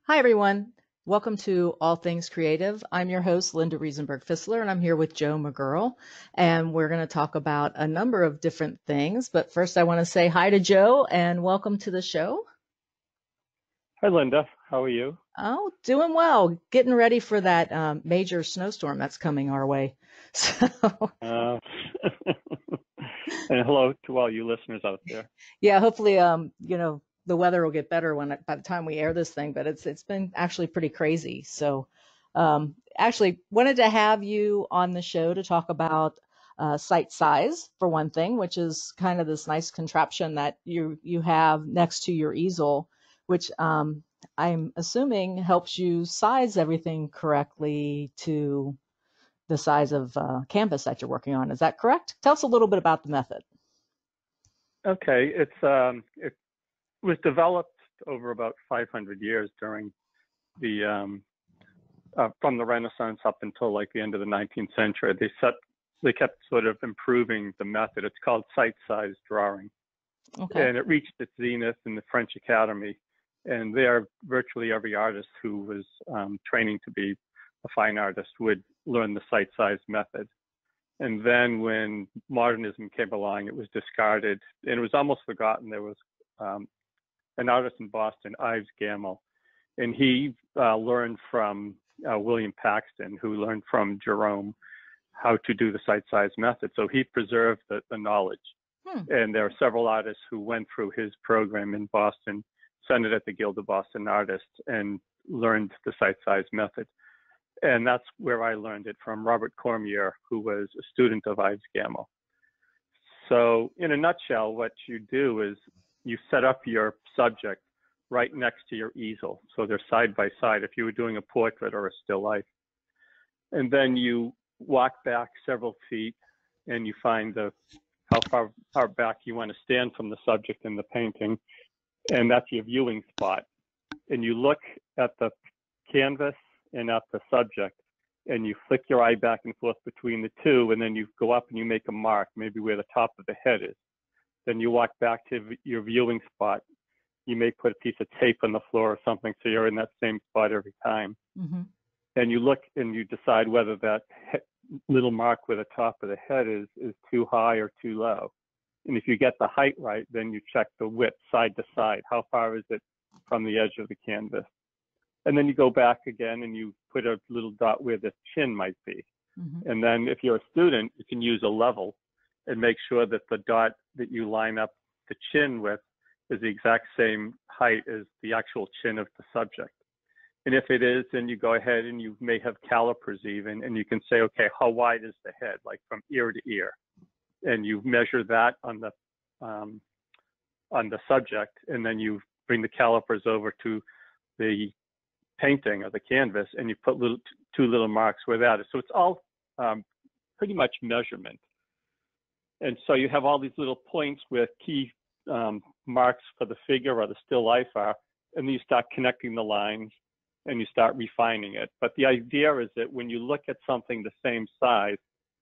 Hi, everyone. Welcome to All Things Creative. I'm your host, Linda Riesenberg Fisler, and I'm here with Joe McGurl. And we're going to talk about a number of different things. But first, I want to say hi to Joe and welcome to the show. Hi, Linda. How are you? Oh, doing well. Getting ready for that major snowstorm that's coming our way. So, Uh, and hello to all you listeners out there. yeah, hopefully, the weather will get better by the time we air this thing. But it's been actually pretty crazy. So, actually, wanted to have you on the show to talk about site size for one thing, which is kind of this nice contraption that you have next to your easel, which I'm assuming helps you size everything correctly to the size of canvas that you're working on. Is that correct? Tell us a little bit about the method. Okay, it was developed over about 500 years during the from the Renaissance up until like the end of the 19th century. They kept sort of improving the method. It's called site-size drawing, Okay. and it reached its zenith in the French Academy. And there, virtually every artist who was training to be a fine artist would learn the site-size method. And then when modernism came along, it was discarded and it was almost forgotten. There was an artist in Boston, Ives Gammell, and he learned from William Paxton, who learned from Jerome how to do the site-size method. So he preserved the knowledge. And there are several artists who went through his program in Boston, centered at the Guild of Boston Artists, and learned the site-size method. And that's where I learned it from Robert Cormier, who was a student of Ives Gammell. So in a nutshell, what you do is you set up your subject right next to your easel. So they're side by side if you were doing a portrait or a still life. And then you walk back several feet and you find how far back you want to stand from the subject in the painting. And that's your viewing spot. And you look at the canvas and at the subject, and you flick your eye back and forth between the two, and then you go up and you make a mark, maybe where the top of the head is. Then you walk back to your viewing spot. You may put a piece of tape on the floor or something so you're in that same spot every time. Mm-hmm. And you look and you decide whether that little mark where the top of the head is too high or too low. And if you get the height right, then you check the width side to side. How far is it from the edge of the canvas? And then you go back again and you put a little dot where the chin might be. Mm-hmm. And then if you're a student, you can use a level and make sure that the dot that you line up the chin with is the exact same height as the actual chin of the subject. And if it is, then you go ahead and you may have calipers even, and you can say, okay, how wide is the head, like from ear to ear? And you measure that on the subject, and then you bring the calipers over to the painting or the canvas, and you put two little marks where that is. So it's all pretty much measurement. And so you have all these little points with key marks for the figure or the still life are, and then you start connecting the lines and you start refining it. But the idea is that when you look at something the same size,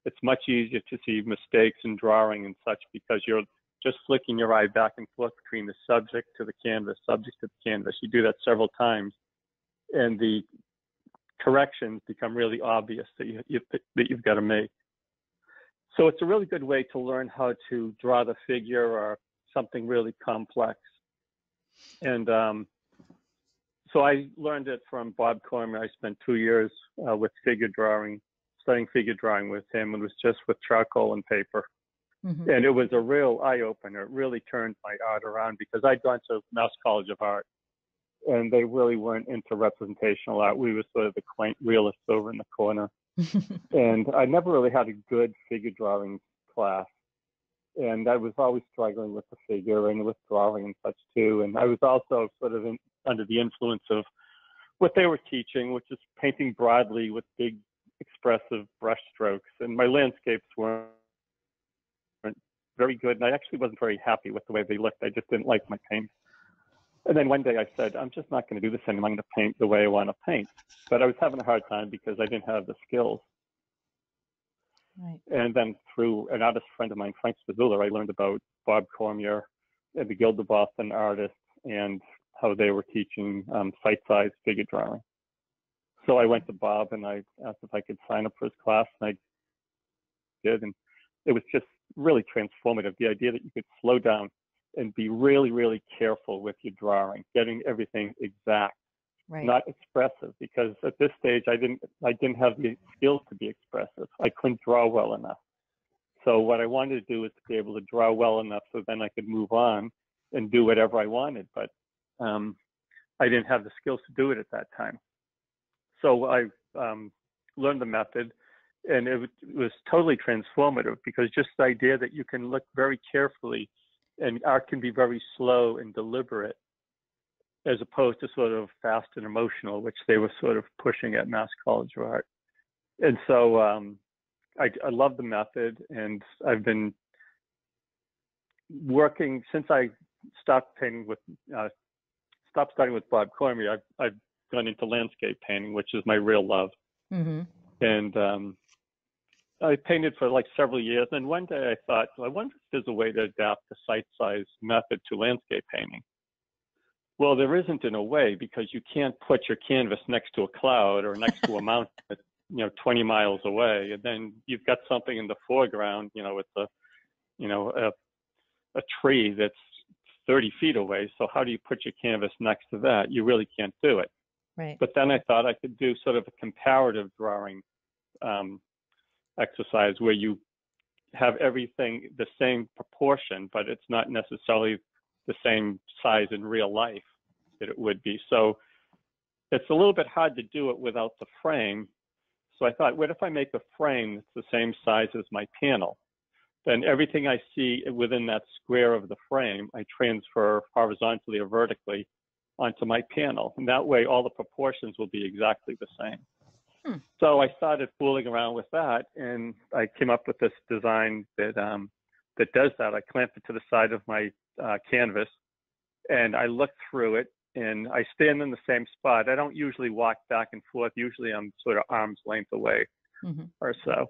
it's much easier to see mistakes in drawing and such because you're just flicking your eye back and forth between the subject to the canvas, subject to the canvas. You do that several times, and the corrections become really obvious that you've got to make. So it's a really good way to learn how to draw the figure or something really complex. And so I learned it from Bob Cormier. I spent 2 years with figure drawing, studying figure drawing with him. It was just with charcoal and paper. Mm-hmm. And it was a real eye-opener. It really turned my art around because I'd gone to Mass College of Art, and they really weren't into representational art. We were sort of the quaint realists over in the corner. And I never really had a good figure drawing class. And I was always struggling with the figure and with drawing and such too. And I was also sort of under the influence of what they were teaching, which is painting broadly with big expressive brush strokes. And my landscapes weren't very good. And I actually wasn't very happy with the way they looked. I just didn't like my paint. And then one day I said, I'm just not going to do this anymore. I'm going to paint the way I want to paint. But I was having a hard time because I didn't have the skills. Right. And then through an artist friend of mine, Frank Fisler, I learned about Bob Cormier and the Guild of Boston Artists and how they were teaching site size figure drawing. So I went to Bob and I asked if I could sign up for his class, and I did, and it was just really transformative. The idea that you could slow down and be really, really careful with your drawing, getting everything exact, Right. not expressive, because at this stage I didn't have the skills to be expressive. I couldn't draw well enough. So what I wanted to do was to be able to draw well enough so then I could move on and do whatever I wanted, but I didn't have the skills to do it at that time. So I learned the method, and it was totally transformative, because just the idea that you can look very carefully and art can be very slow and deliberate, as opposed to sort of fast and emotional, which they were sort of pushing at Mass College of Art. And so I love the method, and I've been working since I stopped painting with stopped starting with Bob Cormier. I've gone into landscape painting, which is my real love. Mm-hmm. And I painted for like several years. And one day I thought, well, I wonder if there's a way to adapt the site size method to landscape painting. Well, there isn't in a way, because you can't put your canvas next to a cloud or next to a mountain, 20 miles away, and then you've got something in the foreground, with a tree that's 30 feet away. So how do you put your canvas next to that? You really can't do it. Right. But then I thought I could do sort of a comparative drawing exercise where you have everything the same proportion, but it's not necessarily the same size in real life that it would be. So it's a little bit hard to do it without the frame. So I thought, what if I make a frame that's the same size as my panel? Then everything I see within that square of the frame, I transfer horizontally or vertically onto my panel. And that way, all the proportions will be exactly the same. So I started fooling around with that, and I came up with this design that does that. I clamped it to the side of my canvas, and I look through it, and I stand in the same spot. I don't usually walk back and forth. Usually I'm sort of arm's length away or so.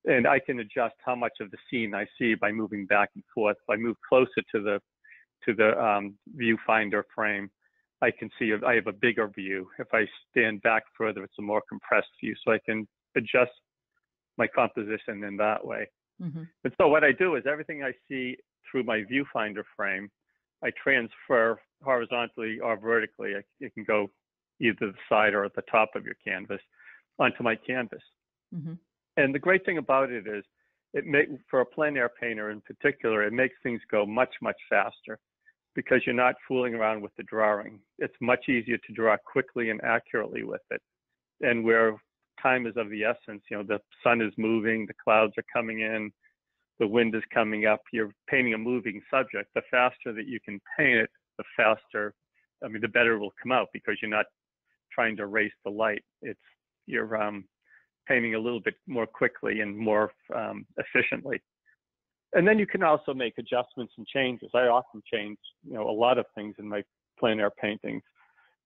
And I can adjust how much of the scene I see by moving back and forth. If I move closer to the viewfinder frame, I can see I have a bigger view. If I stand back further, it's a more compressed view. So I can adjust my composition in that way. And so what I do is everything I see through my viewfinder frame, I transfer horizontally or vertically. It can go either the side or at the top of your canvas onto my canvas. And the great thing about it is, for a plein air painter in particular, it makes things go much, much faster, because you're not fooling around with the drawing. It's much easier to draw quickly and accurately with it. And where time is of the essence, the sun is moving, the clouds are coming in, the wind is coming up, you're painting a moving subject. The faster that you can paint it, the faster, the better it will come out, because you're not trying to erase the light. You're painting a little bit more quickly and more efficiently. And then you can also make adjustments and changes. I often change, a lot of things in my plein air paintings,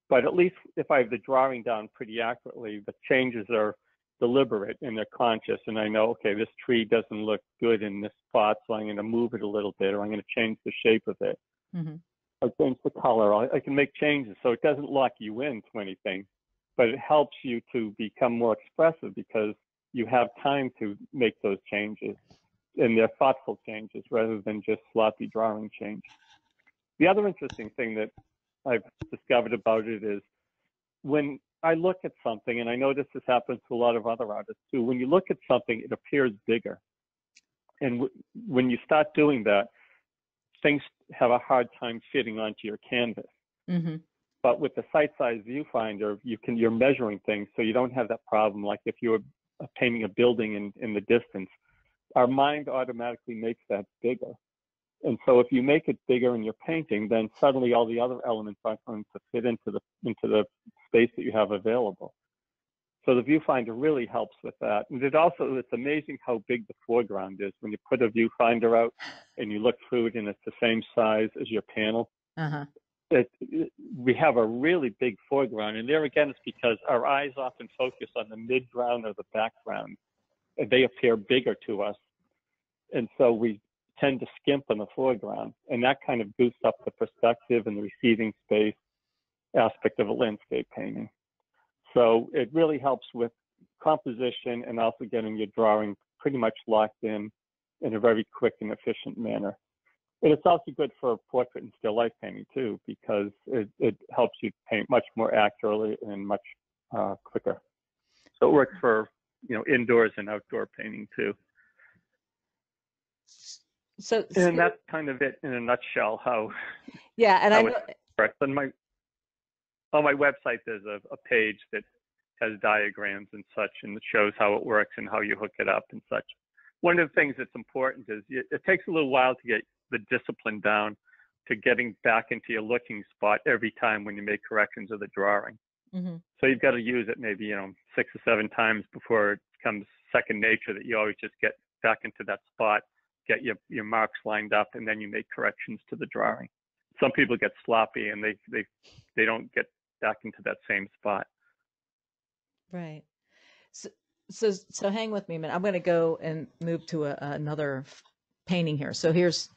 but at least if I have the drawing down pretty accurately, the changes are deliberate and they're conscious. And I know, okay, this tree doesn't look good in this spot, so I'm going to move it a little bit, or I'm going to change the shape of it. Or change the color. I can make changes. So it doesn't lock you into anything, but it helps you to become more expressive, because you have time to make those changes. And they're thoughtful changes rather than just sloppy drawing change. The other interesting thing that I've discovered about it is, when I look at something, and I notice this happens to a lot of other artists too, when you look at something, it appears bigger. And when you start doing that, things have a hard time fitting onto your canvas. But with the site size viewfinder, you're measuring things, so you don't have that problem. Like if you were painting a building in the distance, our mind automatically makes that bigger. And so if you make it bigger in your painting, then suddenly all the other elements aren't going to fit into the space that you have available. So the viewfinder really helps with that. And it's amazing how big the foreground is. When you put a viewfinder out and you look through it and it's the same size as your panel, we have a really big foreground. And there again, it's because our eyes often focus on the midground or the background. They appear bigger to us. And so we tend to skimp on the foreground. And that kind of boosts up the perspective and the receiving space. aspect of a landscape painting. So it really helps with composition and also getting your drawing pretty much locked in a very quick and efficient manner. And it's also good for portrait and still life painting too, because it helps you paint much more accurately and much quicker. So it works for, you know, indoors and outdoor painting too. And that's kind of it in a nutshell. How and how I know. it works. On my website, there's a page that has diagrams and such, and it shows how it works and how you hook it up and such. One of the things that's important is it takes a little while to get the discipline down to getting back into your looking spot every time when you make corrections of the drawing. Mm-hmm. So you've got to use it maybe, you know, 6 or 7 times before it becomes second nature, that you always just get back into that spot, get your marks lined up, and then you make corrections to the drawing. Some people get sloppy and they don't get back into that same spot. Right. So hang with me a minute. I'm going to go and move to another painting here. So here's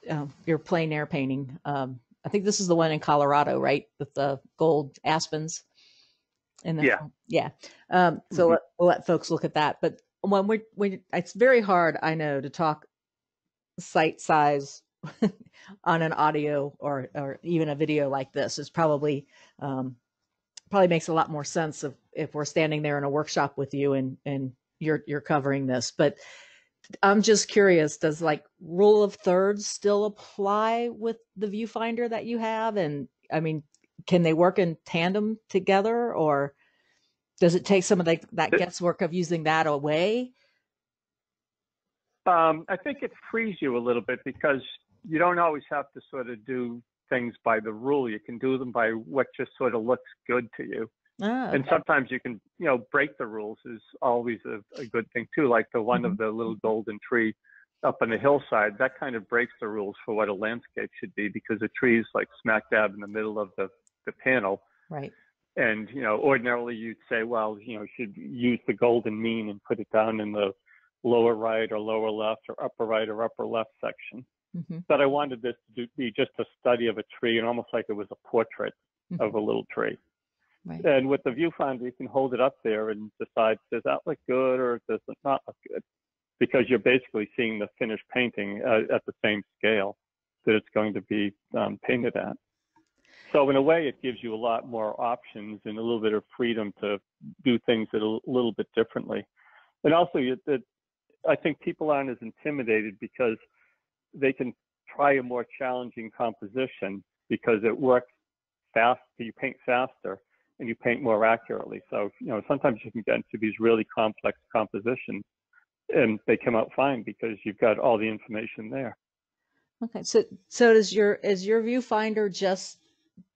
your plein air painting. I think this is the one in Colorado, right? With the gold aspens. Yeah. So we'll let folks look at that. But when it's very hard, I know, to talk site size on an audio or even a video like this. Is probably makes a lot more sense if we're standing there in a workshop with you and you're covering this. But I'm just curious, does like rule of thirds still apply with the viewfinder that you have? And I mean, can they work in tandem together, or does it take some of that guesswork of using that away? I think it frees you a little bit, because you don't always have to sort of do things by the rule. You can do them by what just sort of looks good to you. Okay. And sometimes you can, you know, break the rules is always a good thing too. Like the one of the little golden tree up on the hillside, that kind of breaks the rules for what a landscape should be, because the tree is like smack dab in the middle of the panel. Right. And, you know, ordinarily you'd say, well, you know, you should use the golden mean and put it down in the lower right or lower left or upper right or upper left section. But I wanted this to be just a study of a tree, and almost like it was a portrait of a little tree. Right. And with the viewfinder, you can hold it up there and decide, does that look good or does it not look good? Because you're basically seeing the finished painting at the same scale that it's going to be painted at. So in a way, it gives you a lot more options and a little bit of freedom to do things a little bit differently. And also, I think people aren't as intimidated because they can try a more challenging composition, because it works fast. You paint faster and you paint more accurately. So, you know, sometimes you can get into these really complex compositions and they come out fine because you've got all the information there. Okay. So is your viewfinder just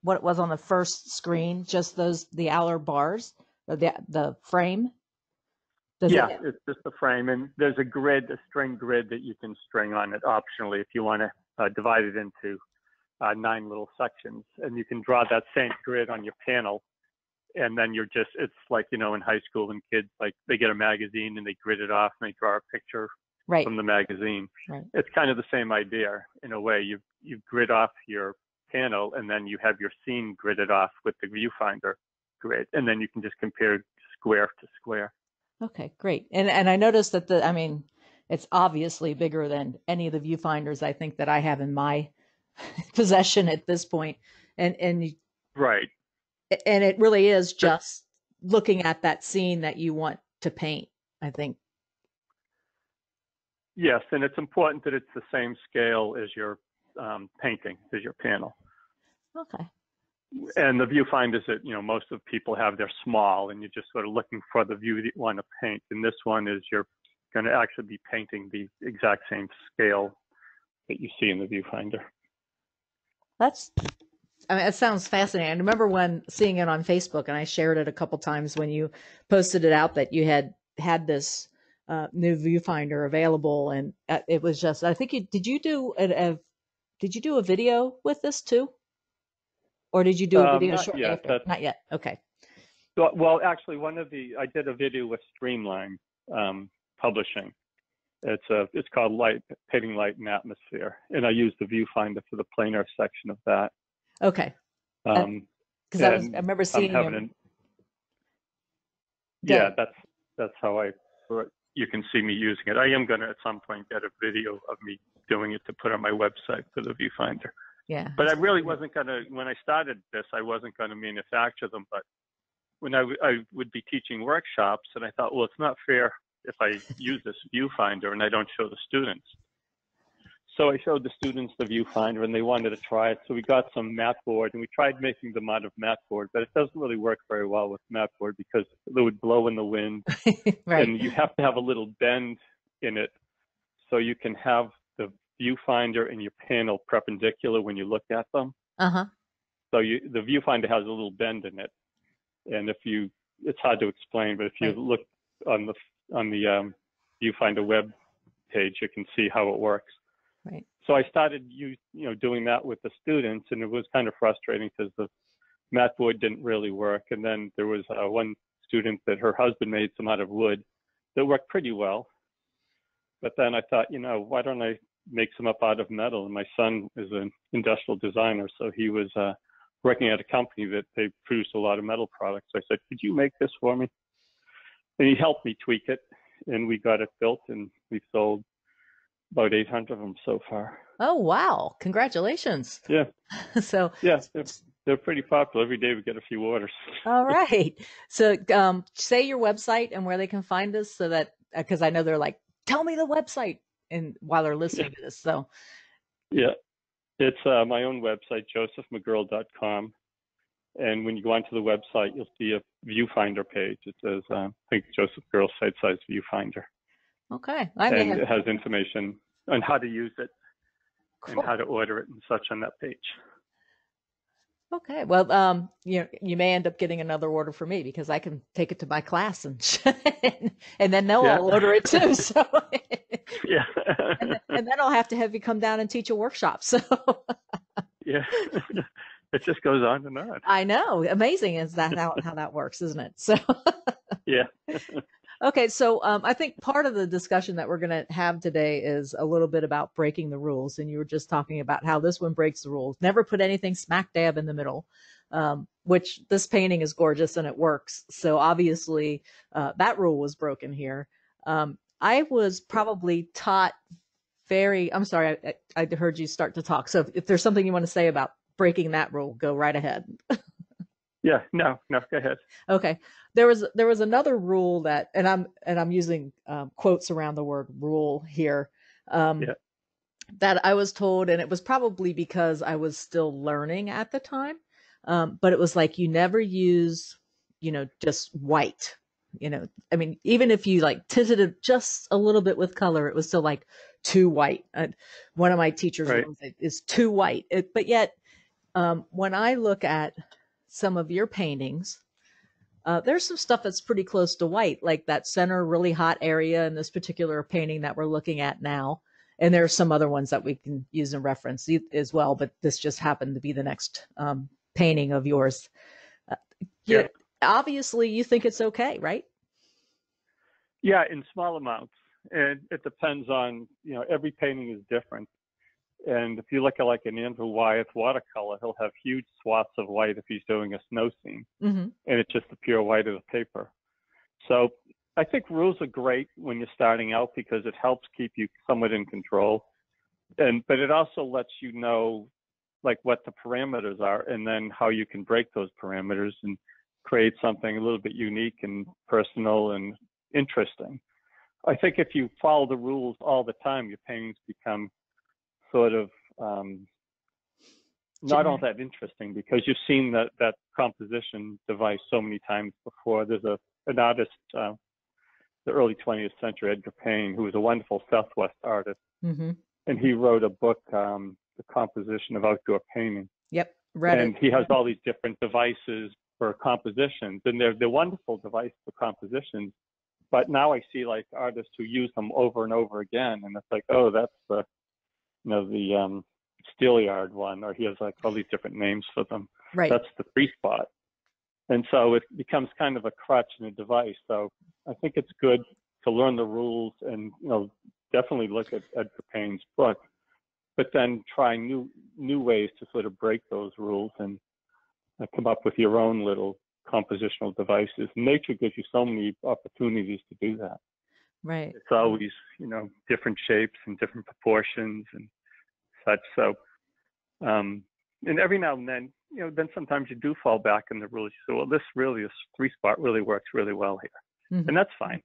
what it was on the first screen, just the outer bars, or the frame? It's just the frame, and there's a string grid that you can string on it optionally if you want to divide it into 9 little sections, and you can draw that same grid on your panel. And then it's like, you know, in high school when kids, like, they get a magazine and they grid it off and they draw a picture from the magazine. Right. It's kind of the same idea in a way. You grid off your panel, and then you have your scene gridded off with the viewfinder grid, and then you can just compare square to square. Okay, great. And I noticed that it's obviously bigger than any of the viewfinders I think that I have in my possession at this point. And right. And it really is just looking at that scene that you want to paint, I think. Yes, and it's important that it's the same scale as your painting, as your panel. Okay. And the viewfinders that, you know, most of people have, they're small, and you're just sort of looking for the view that you want to paint. And this one is you're going to actually be painting the exact same scale that you see in the viewfinder. It sounds fascinating. I remember seeing it on Facebook, and I shared it a couple times when you posted it out that you had this new viewfinder available, and it was just, I think did you do a video with this too? Or did you do a video shortly after? Not yet. Okay. Well, actually, I did a video with Streamline Publishing. It's called Painting Light and Atmosphere, and I used the viewfinder for the plein air section of that. Okay. Because Because I And remember I'm seeing having him. yeah, Good. that's how you can see me using it. I am going to at some point get a video of me doing it to put on my website for the Viewfinder. Yeah. But I really wasn't going to, when I started this, I wasn't going to manufacture them. But when I would be teaching workshops, and I thought, well, it's not fair if I use this Viewfinder and I don't show the students. So I showed the students the Viewfinder, and they wanted to try it. So we got some mat board, and we tried making them out of mat board, but it doesn't really work very well with mat board because it would blow in the wind, Right. and you have to have a little bend in it so you can have the Viewfinder and your panel perpendicular when you look at them. Uh-huh. So the Viewfinder has a little bend in it, and it's hard to explain, but if you Right. look on the Viewfinder web page, you can see how it works. Right. So I started doing that with the students, and it was kind of frustrating because the mat board didn't really work. And then there was one student that her husband made some out of wood that worked pretty well. But then I thought, why don't I make some up out of metal? And my son is an industrial designer, so he was working at a company that they produced a lot of metal products. So I said, could you make this for me? And he helped me tweak it, and we got it built, and we sold about 800 of them so far. Oh, wow. Congratulations. Yeah. So, Yeah, they're pretty popular. Every day we get a few orders. all right. So, say your website and where they can find us so that, because I know they're like, tell me the website, and while they're listening to this. So, Yeah, it's my own website, josephmcgurl.com. And when you go onto the website, you'll see a Viewfinder page. It says, I think Joseph McGurl Site Size Viewfinder. Okay. And it has information on how to use it Cool. and how to order it and such on that page. Okay. Well, you may end up getting another order for me because I can take it to my class and then they'll all order it too. So yeah. and then I'll have to have you come down and teach a workshop. So yeah. It just goes on and on. I know. Amazing is that how that works, isn't it? So yeah. Okay, so I think part of the discussion that we're going to have today is a little bit about breaking the rules. And you were just talking about how this one breaks the rules. Never put anything smack dab in the middle, which this painting is gorgeous and it works. So obviously that rule was broken here. I was probably taught I'm sorry, I heard you start to talk. So if there's something you want to say about breaking that rule, go right ahead. Yeah, no, go ahead. Okay. There was another rule that, and I'm using quotes around the word rule here, that I was told, and it was probably because I was still learning at the time, but it was like you never use, just white. I mean, even if you like tinted it just a little bit with color, it was still like too white. One of my teachers is too white. But yet, when I look at some of your paintings, there's some stuff that's pretty close to white, like that center really hot area in this particular painting that we're looking at now. And there are some other ones that we can use in reference as well, but this just happened to be the next painting of yours. Obviously, you think it's okay, right? Yeah, in small amounts. And it depends on, every painting is different. And if you look at like an Andrew Wyeth watercolor, he'll have huge swaths of white if he's doing a snow scene. Mm-hmm. And it's just the pure white of the paper. So I think rules are great when you're starting out because it helps keep you somewhat in control. But it also lets you know like what the parameters are and then how you can break those parameters and create something a little bit unique and personal and interesting. I think if you follow the rules all the time, your paintings become sort of not all that interesting because you've seen that composition device so many times before. There's an artist, the early 20th century, Edgar Payne, who was a wonderful Southwest artist. Mm-hmm. And he wrote a book, The Composition of Outdoor Painting. Yep, read and it. He has all these different devices for compositions, and they're wonderful devices for compositions. But now I see like artists who use them over and over again, and it's like, oh, that's the Steelyard one, or he has like all these different names for them. Right. That's the free spot. And so it becomes kind of a crutch and a device. So I think it's good to learn the rules and, definitely look at Edgar Payne's book, but then try new ways to sort of break those rules. And come up with your own little compositional devices. Nature gives you so many opportunities to do that. Right. It's always, different shapes and different proportions and such. So, and every now and then, then sometimes you do fall back in the rules. You say, well, this three-spot really works really well here. Mm-hmm. And that's fine.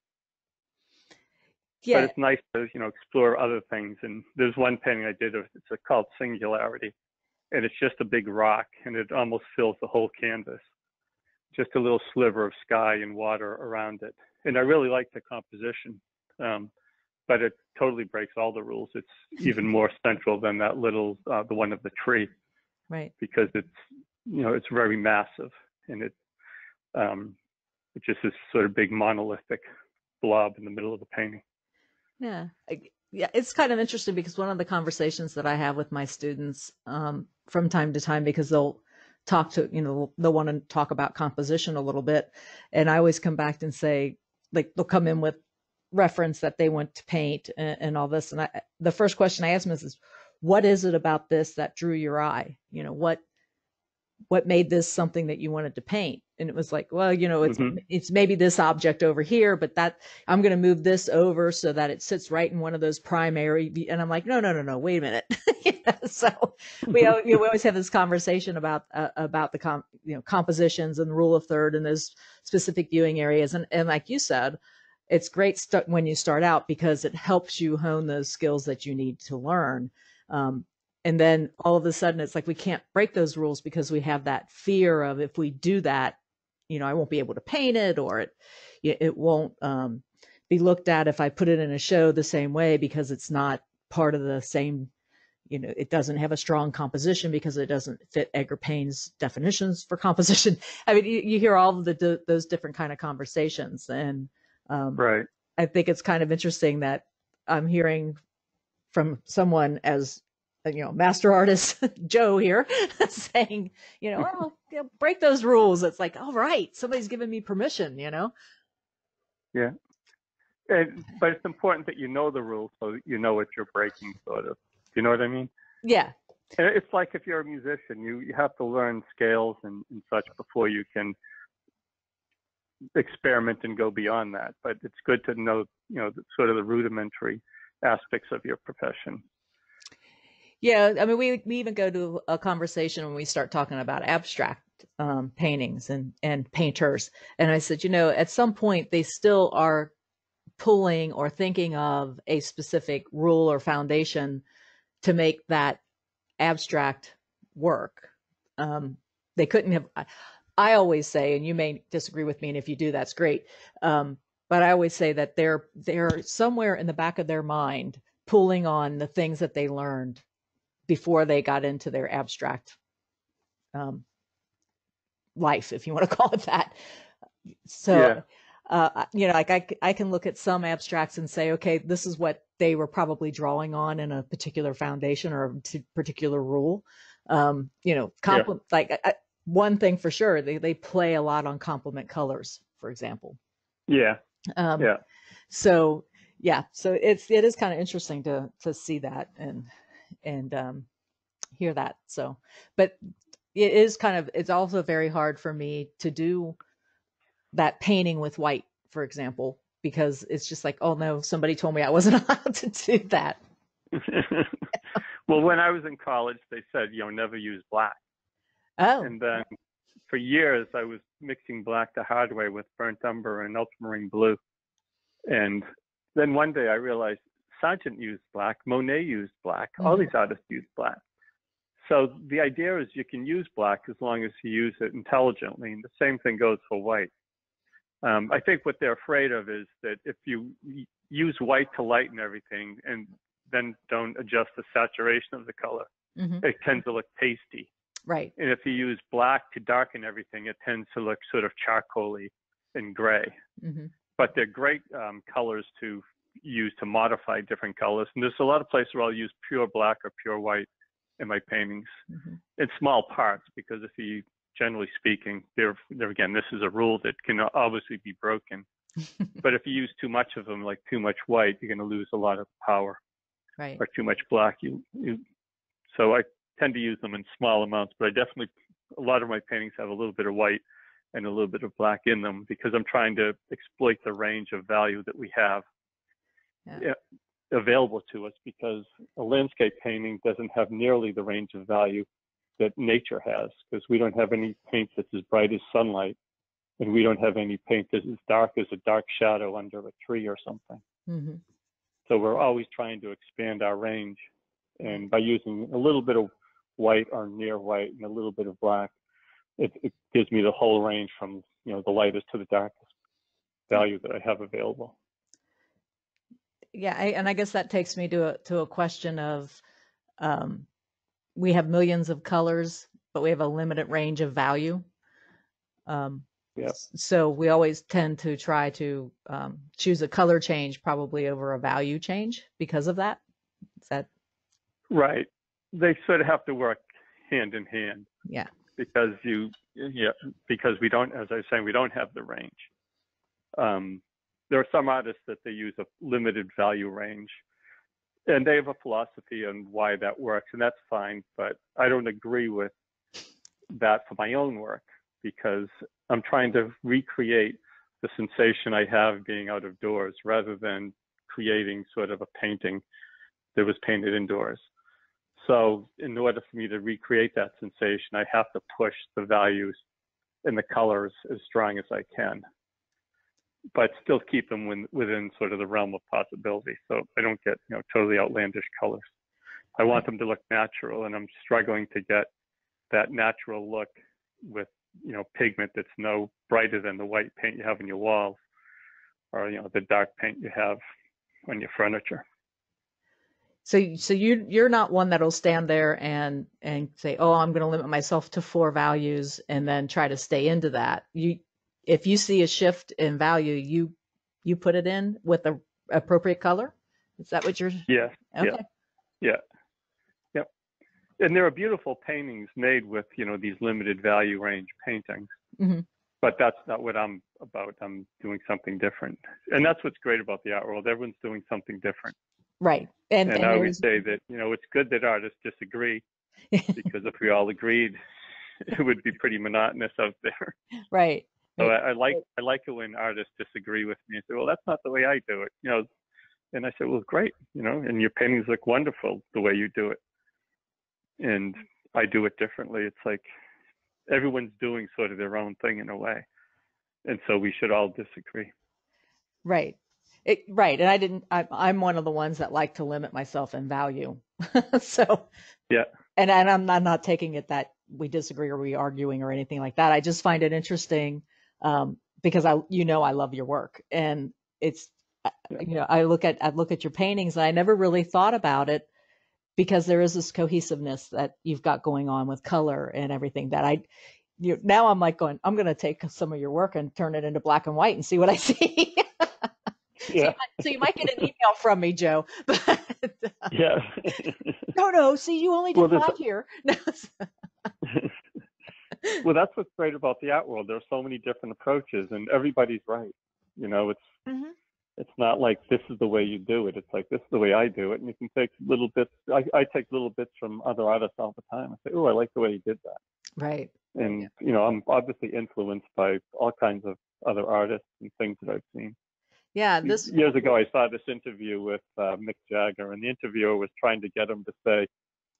Yeah. But it's nice to, explore other things. And there's one painting I did, it's called Singularity. And it's just a big rock, and it almost fills the whole canvas. Just a little sliver of sky and water around it. And I really like the composition, but it totally breaks all the rules. It's even more central than that little, the one of the tree. Right. Because it's, it's very massive, and it's just this sort of big monolithic blob in the middle of the painting. Yeah. Yeah, it's kind of interesting because one of the conversations that I have with my students from time to time, because they'll talk to, they'll want to talk about composition a little bit. And I always come back and say, like, they'll come in with reference that they want to paint and all this. And the first question I ask them is, what is it about this that drew your eye? What made this something that you wanted to paint? And it was like, well, it's maybe this object over here, but that I'm going to move this over so that it sits right in one of those primary. And I'm like, no, wait a minute. So we always have this conversation about the compositions and the rule of third and those specific viewing areas. And like you said, it's great when you start out because it helps you hone those skills that you need to learn. And then all of a sudden it's like we can't break those rules because we have that fear of, if we do that, I won't be able to paint it, or it won't be looked at if I put it in a show the same way because it's not part of the same, it doesn't have a strong composition because it doesn't fit Edgar Payne's definitions for composition. I mean, you hear all of those different kind of conversations, and right. I think it's kind of interesting that I'm hearing from someone as master artist Joe here saying, break those rules. It's like, all right, somebody's giving me permission, Yeah. But it's important that you know the rules so that you know what you're breaking, sort of. Do you know what I mean? Yeah. And it's like if you're a musician, you have to learn scales and such before you can experiment and go beyond that. But it's good to know, sort of the rudimentary aspects of your profession. Yeah, I mean, we even go to a conversation when we start talking about abstract paintings and painters. And I said, at some point they still are pulling or thinking of a specific rule or foundation to make that abstract work. They couldn't have. I always say, and you may disagree with me, and if you do, that's great. But I always say that they're somewhere in the back of their mind pulling on the things that they learned before they got into their abstract life, if you want to call it that. So, yeah. Like I can look at some abstracts and say, okay, this is what they were probably drawing on in a particular foundation or a particular rule. Like one thing for sure, they play a lot on complement colors, for example. Yeah. Yeah. So it is kind of interesting to see that and hear that. So, but it's also very hard for me to do that painting with white, for example, because it's just like, oh no, somebody told me I wasn't allowed to do that. Well, when I was in college, they said, never use black. Oh. And then for years, I was mixing black the hard way with burnt umber and ultramarine blue. And then one day I realized Sargent used black, Monet used black, all these artists used black. So the idea is you can use black as long as you use it intelligently. And the same thing goes for white. I think what they're afraid of is that if you use white to lighten everything and then don't adjust the saturation of the color, it tends to look pasty. Right. And if you use black to darken everything, it tends to look sort of charcoaly and gray. But they're great colors to use to modify different colors. And there's a lot of places where I'll use pure black or pure white in my paintings in small parts, because if you, generally speaking, there again, this is a rule that can obviously be broken. But if you use too much of them, like too much white, you're going to lose a lot of power. Right. Or too much black, so I tend to use them in small amounts, but I definitely a lot of my paintings have a little bit of white and a little bit of black in them because I'm trying to exploit the range of value that we have available to us, because a landscape painting doesn't have nearly the range of value that nature has, because we don't have any paint that's as bright as sunlight, and we don't have any paint that's as dark as a dark shadow under a tree or something. Mm-hmm. So we're always trying to expand our range, and by using a little bit of white or near white and a little bit of black, it gives me the whole range from, you know, the lightest to the darkest value that I have available. Yeah, and I guess that takes me to a question of, we have millions of colors, but we have a limited range of value. So we always tend to try to choose a color change probably over a value change because of that. Is that right? They sort of have to work hand in hand. Yeah. Because because we don't, as I was saying, we don't have the range. There are some artists that they use a limited value range, and they have a philosophy on why that works, and that's fine. But I don't agree with that for my own work, because I'm trying to recreate the sensation I have being out of doors rather than creating sort of a painting that was painted indoors. So in order for me to recreate that sensation, I have to push the values and the colors as strong as I can, but still keep them within sort of the realm of possibility. So I don't get, you know, totally outlandish colors. I want them to look natural, and I'm struggling to get that natural look with, you know, pigment that's no brighter than the white paint you have in your walls, or, you know, the dark paint you have on your furniture. So you're not one that'll stand there and say, oh, I'm going to limit myself to 4 values and then try to stay into that. If you see a shift in value, you put it in with the appropriate color. Is that what you're? Yes. Okay. Yeah. Yep. And there are beautiful paintings made with, you know, these limited value range paintings. Mm-hmm. But that's not what I'm about. I'm doing something different. And that's what's great about the art world. Everyone's doing something different. Right. And I always say that, you know, it's good that artists disagree, because if we all agreed, it would be pretty monotonous out there. Right. So I like it when artists disagree with me and say, well, that's not the way I do it, you know. And I said, well, great, you know, and your paintings look wonderful the way you do it. And I do it differently. It's like everyone's doing sort of their own thing in a way. And so we should all disagree. Right. Right. And I'm one of the ones that like to limit myself in value. So, yeah. And I'm not taking it that we disagree or we arguing or anything like that. I just find it interesting, because I love your work, and it's, you know, I look at your paintings, and I never really thought about it, because there is this cohesiveness that you've got going on with color and everything that now I'm like going, I'm going to take some of your work and turn it into black and white and see what I see. Yeah. So you might get an email from me, Joe. But, yeah. No. See, you only did 5 here. Well, that's what's great about the art world. There's so many different approaches, and everybody's right. You know, it's not like this is the way you do it. It's like, this is the way I do it. And you can take little bits. I take little bits from other artists all the time. I say, oh, I like the way you did that. Right. And, you know, I'm obviously influenced by all kinds of other artists and things that I've seen. Yeah. Years ago, I saw this interview with Mick Jagger, and the interviewer was trying to get him to say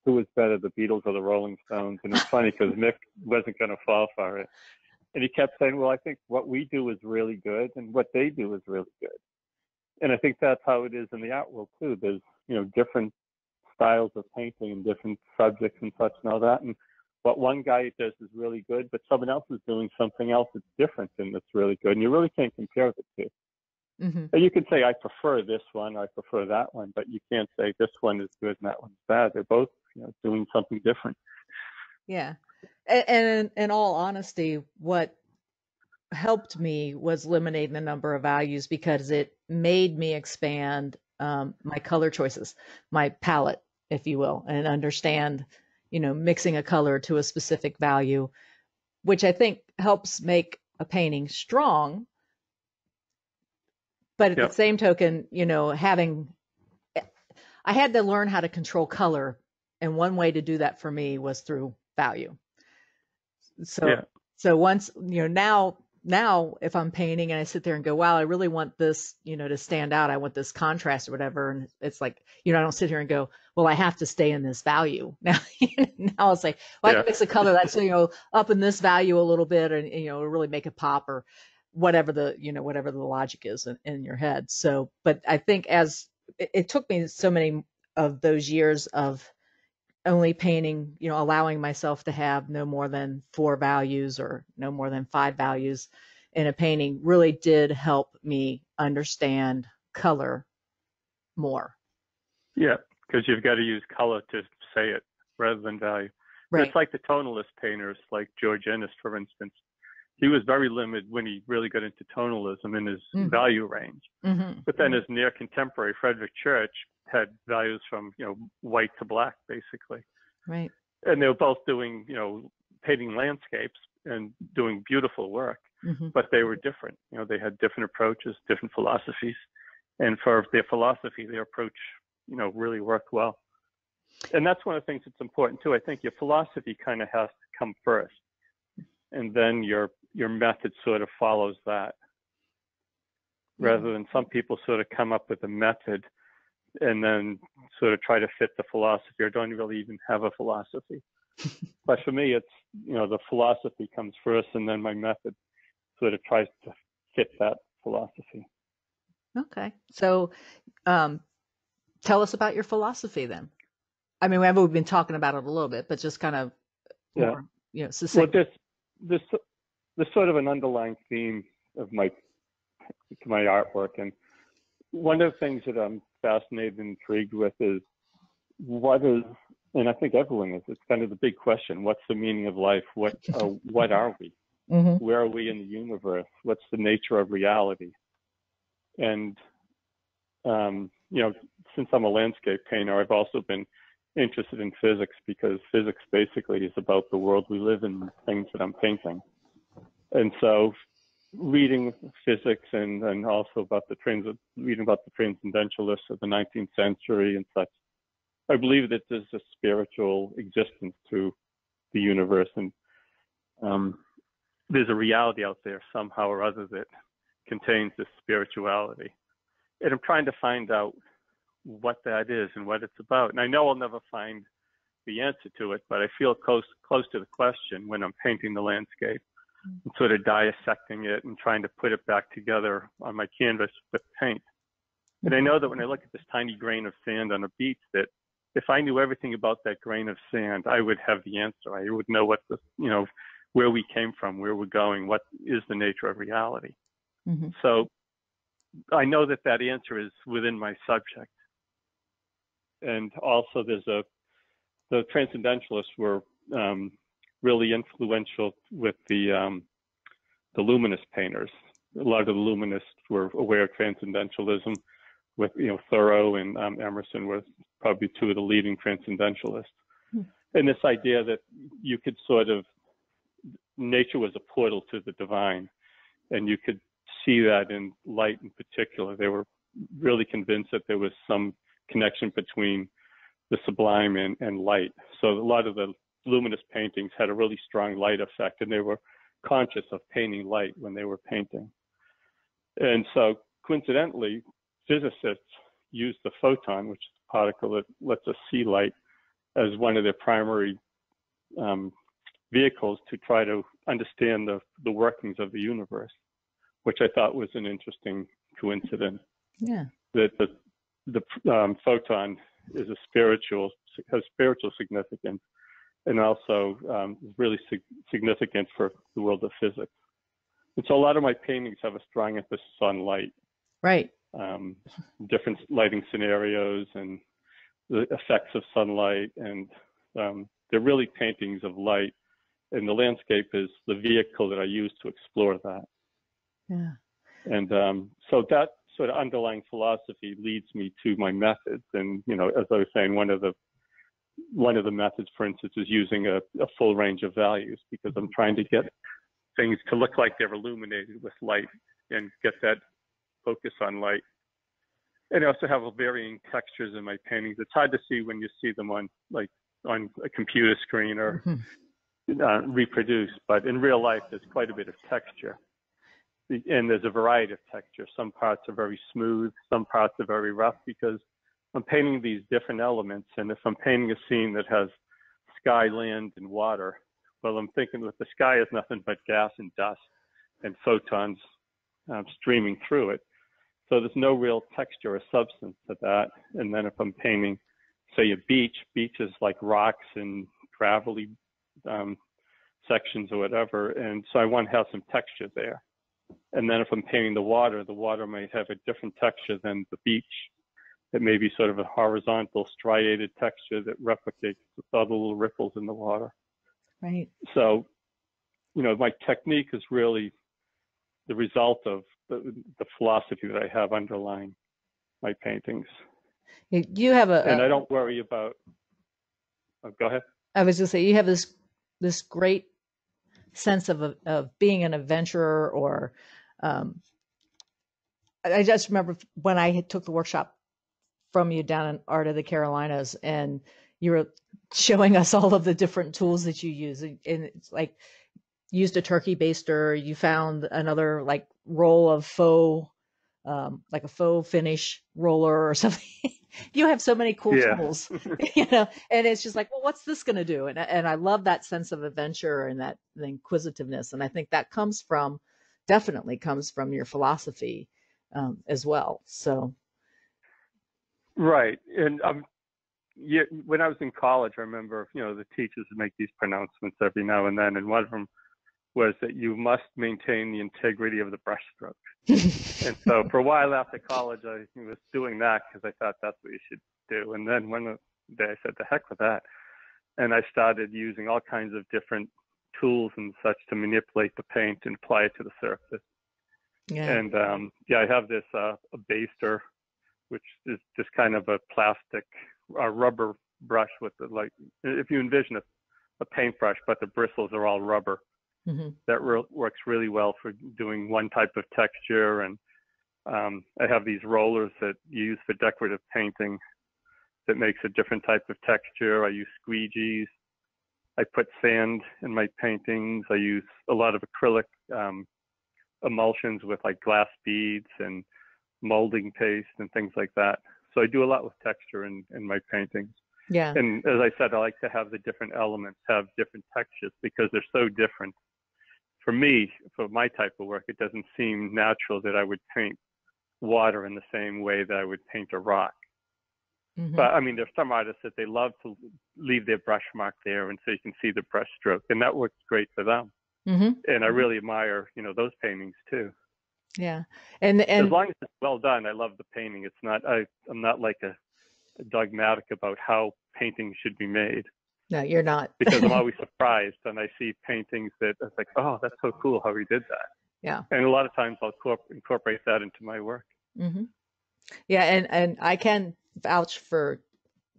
who was better, the Beatles or the Rolling Stones. And it's funny because Mick wasn't going to fall for it. And he kept saying, well, I think what we do is really good, and what they do is really good. And I think that's how it is in the art world too. There's, you know, different styles of painting and different subjects and such and all that. And what one guy does is really good, but someone else is doing something else that's different and that's really good. And you really can't compare the two. Mm-hmm. And you can say, I prefer this one, I prefer that one, but you can't say this one is good and that one's bad. They're both, you know, doing something different. Yeah. And in all honesty, what helped me was eliminating the number of values, because it made me expand my color choices, my palette, if you will, and understand, you know, mixing a color to a specific value, which I think helps make a painting strong. But at the same token, you know, I had to learn how to control color. And one way to do that for me was through value. So, Yeah. so once, now if I'm painting and I sit there and go, wow, I really want this, to stand out. I want this contrast or whatever. And it's like, I don't sit here and go, well, I have to stay in this value. Now, now it's like, well, I Yeah. can mix a color that's, up in this value a little bit and, really make it pop or whatever whatever the logic is in your head. So, but I think as it took me so many of those years of only painting, allowing myself to have no more than 4 values or no more than 5 values in a painting really did help me understand color more. Yeah. Because you've got to use color to say it rather than value. And Right. it's like the tonalist painters, like George Ennis, for instance. He was very limited when he really got into tonalism in his value range. But then his near contemporary, Frederick Church, had values from, white to black, basically. Right. And they were both doing, painting landscapes and doing beautiful work, but they were different. They had different approaches, different philosophies. And for their philosophy, their approach, really worked well. And that's one of the things that's important too. I think your philosophy kind of has to come first, and then your method sort of follows that, rather than some people sort of come up with a method and then sort of try to fit the philosophy or don't really even have a philosophy. But for me, it's, the philosophy comes first and then my method sort of tries to fit that philosophy. Okay. So tell us about your philosophy then. I mean, we've been talking about it a little bit, but just kind of more, succinct. Well, there's sort of an underlying theme of my artwork. And one of the things that I'm fascinated and intrigued with is and I think everyone is, it's kind of the big question: what's the meaning of life? What are we? Where are we in the universe? What's the nature of reality? And since I'm a landscape painter, I've also been interested in physics, because physics basically is about the world we live in, things that I'm painting. And so reading physics and also about reading about the transcendentalists of the 19th century and such, I believe that there's a spiritual existence to the universe, and there's a reality out there somehow or other that contains this spirituality. And I'm trying to find out what that is and what it's about. And I know I'll never find the answer to it, but I feel close to the question when I'm painting the landscape and sort of dissecting it and trying to put it back together on my canvas with paint. And I know that when I look at this tiny grain of sand on a beach, that if I knew everything about that grain of sand, I would have the answer. I would know where we came from, where we're going, what is the nature of reality. So I know that answer is within my subject. And also the transcendentalists were really influential with the luminist painters. A lot of the luminists were aware of transcendentalism, with Thoreau and Emerson were probably two of the leading transcendentalists. And this idea that you could nature was a portal to the divine, and you could see that in light in particular. They were really convinced that there was some connection between the sublime and light. So a lot of the luminous paintings had a really strong light effect, and they were conscious of painting light when they were painting. And so coincidentally, physicists use the photon, which is a particle that lets us see light, as one of their primary vehicles to try to understand the workings of the universe, which I thought was an interesting coincidence. Yeah. That the photon is has spiritual significance, and also is really significant for the world of physics. And so a lot of my paintings have a strong emphasis on light. Right. Different lighting scenarios and the effects of sunlight, and they're really paintings of light. And the landscape is the vehicle that I use to explore that. Yeah. And so that sort of underlying philosophy leads me to my methods. And as I was saying, one of the methods, for instance, is using a full range of values, because I'm trying to get things to look like they're illuminated with light and get that focus on light. And I also have varying textures in my paintings. It's hard to see when you see them on a computer screen, or reproduce, but in real life, there's quite a bit of texture. And there's a variety of texture. Some parts are very smooth, some parts are very rough, because I'm painting these different elements. And if I'm painting a scene that has sky, land, and water, well, I'm thinking that the sky is nothing but gas and dust and photons streaming through it. So there's no real texture or substance to that. And then if I'm painting, say, a beach is like rocks and gravelly sections or whatever. And so I want to have some texture there. And then if I'm painting the water might have a different texture than the beach. It may be sort of a horizontal striated texture that replicates all the little ripples in the water. Right. So, my technique is really the result of the philosophy that I have underlying my paintings. You have and I don't worry about, go ahead. I was just saying, you have this great sense of being an adventurer, or I just remember when I took the workshop from you down in Art of the Carolinas, and you were showing us all of the different tools that you use, and it's like used a turkey baster, you found another like roll of faux, like a faux finish roller or something. You have so many cool tools, and it's just like, well, what's this going to do? And I love that sense of adventure and that the inquisitiveness. And I think that definitely comes from your philosophy as well. So. Right. And when I was in college, I remember, the teachers would make these pronouncements every now and then. And one of them was that you must maintain the integrity of the brushstroke. And so for a while after college, I was doing that because I thought that's what you should do. And then one day I said, the heck with that. And I started using all kinds of different tools and such to manipulate the paint and apply it to the surface. Yeah. And I have this a baster, which is just kind of a plastic rubber brush with if you envision a paintbrush, but the bristles are all rubber. Mm-hmm. That works really well for doing one type of texture. And I have these rollers that you use for decorative painting that makes a different type of texture. I use squeegees. I put sand in my paintings. I use a lot of acrylic emulsions with like glass beads and molding paste and things like that. So I do a lot with texture in my paintings. Yeah. And as I said, I like to have the different elements have different textures because they're so different. For me, for my type of work, it doesn't seem natural that I would paint water in the same way that I would paint a rock. Mm-hmm. But I mean, there's some artists that they love to leave their brush mark there, and so you can see the brush stroke, and that works great for them. Mm-hmm. And I really admire, those paintings too. Yeah, and as long as it's well done, I love the painting. It's not, I'm not like a dogmatic about how paintings should be made. No, you're not. Because I'm always surprised when I see paintings that it's like, oh, that's so cool how he did that. Yeah. And a lot of times I'll incorporate that into my work. Mm-hmm. Yeah, and I can vouch for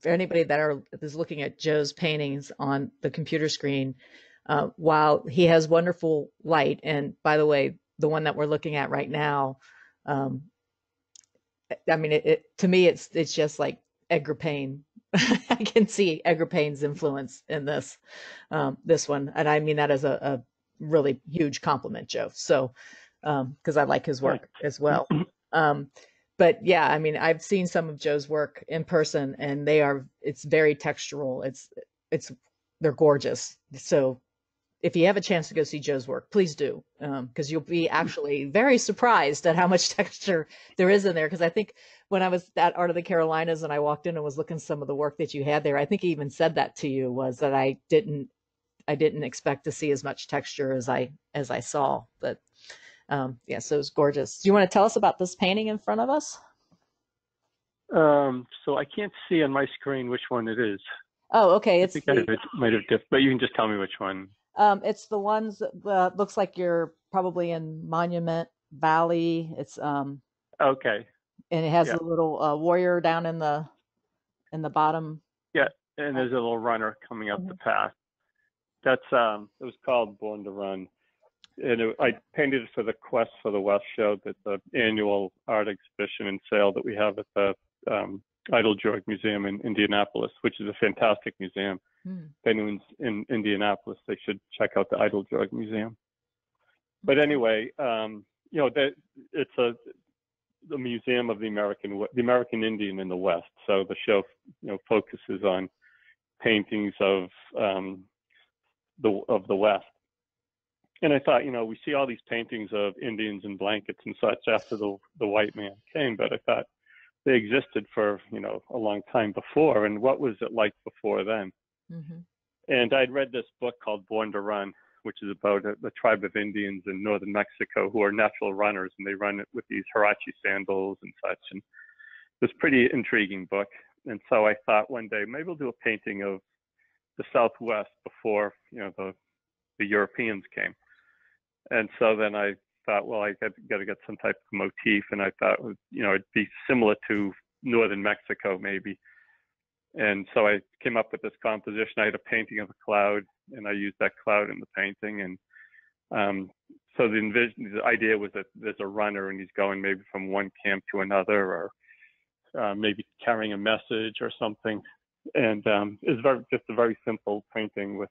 anybody that is looking at Joe's paintings on the computer screen. While he has wonderful light, and by the way, the one that we're looking at right now, I mean, to me, it's just like Edgar Payne. I can see Edgar Payne's influence in this one, and I mean that as a really huge compliment, Joe. So, because I like his work as well. But yeah, I mean, I've seen some of Joe's work in person, and it's very textural. They're gorgeous. So if you have a chance to go see Joe's work, please do, because you'll be actually very surprised at how much texture there is in there. Because I think when I was at Art of the Carolinas and I walked in and was looking at some of the work that you had there, I think he even said that to you, was that I didn't expect to see as much texture as I saw. But yeah, so it's gorgeous. Do you want to tell us about this painting in front of us? So I can't see on my screen which one it is. Oh, okay. I think it might have different, but you can just tell me which one. It's the ones that looks like you're probably in Monument Valley. It's okay. And it has a little warrior down in the bottom. Yeah, and there's a little runner coming up the path. That's it was called Born to Run, and I painted it for the Quest for the West show, that's the annual art exhibition and sale that we have at the Idle-Georg Museum in Indianapolis, which is a fantastic museum. Hmm. If anyone's in Indianapolis, they should check out the Idle-Georg Museum. But anyway, it's the Museum of the American Indian in the West. So the show, focuses on paintings of the West. And I thought, we see all these paintings of Indians in blankets and such after the white man came, but I thought they existed for, a long time before. And what was it like before then? Mm-hmm. And I'd read this book called Born to Run, which is about the tribe of Indians in northern Mexico who are natural runners, and they run it with these huarache sandals and such. And it was a pretty intriguing book. And so I thought one day, maybe we'll do a painting of the Southwest before, the Europeans came. And so then I thought, well, I got to get some type of motif, and I thought, it'd be similar to northern Mexico maybe. And so I came up with this composition. I had a painting of a cloud, and I used that cloud in the painting. And so the idea was that there's a runner, and he's going maybe from one camp to another, or maybe carrying a message or something. And it's just a very simple painting with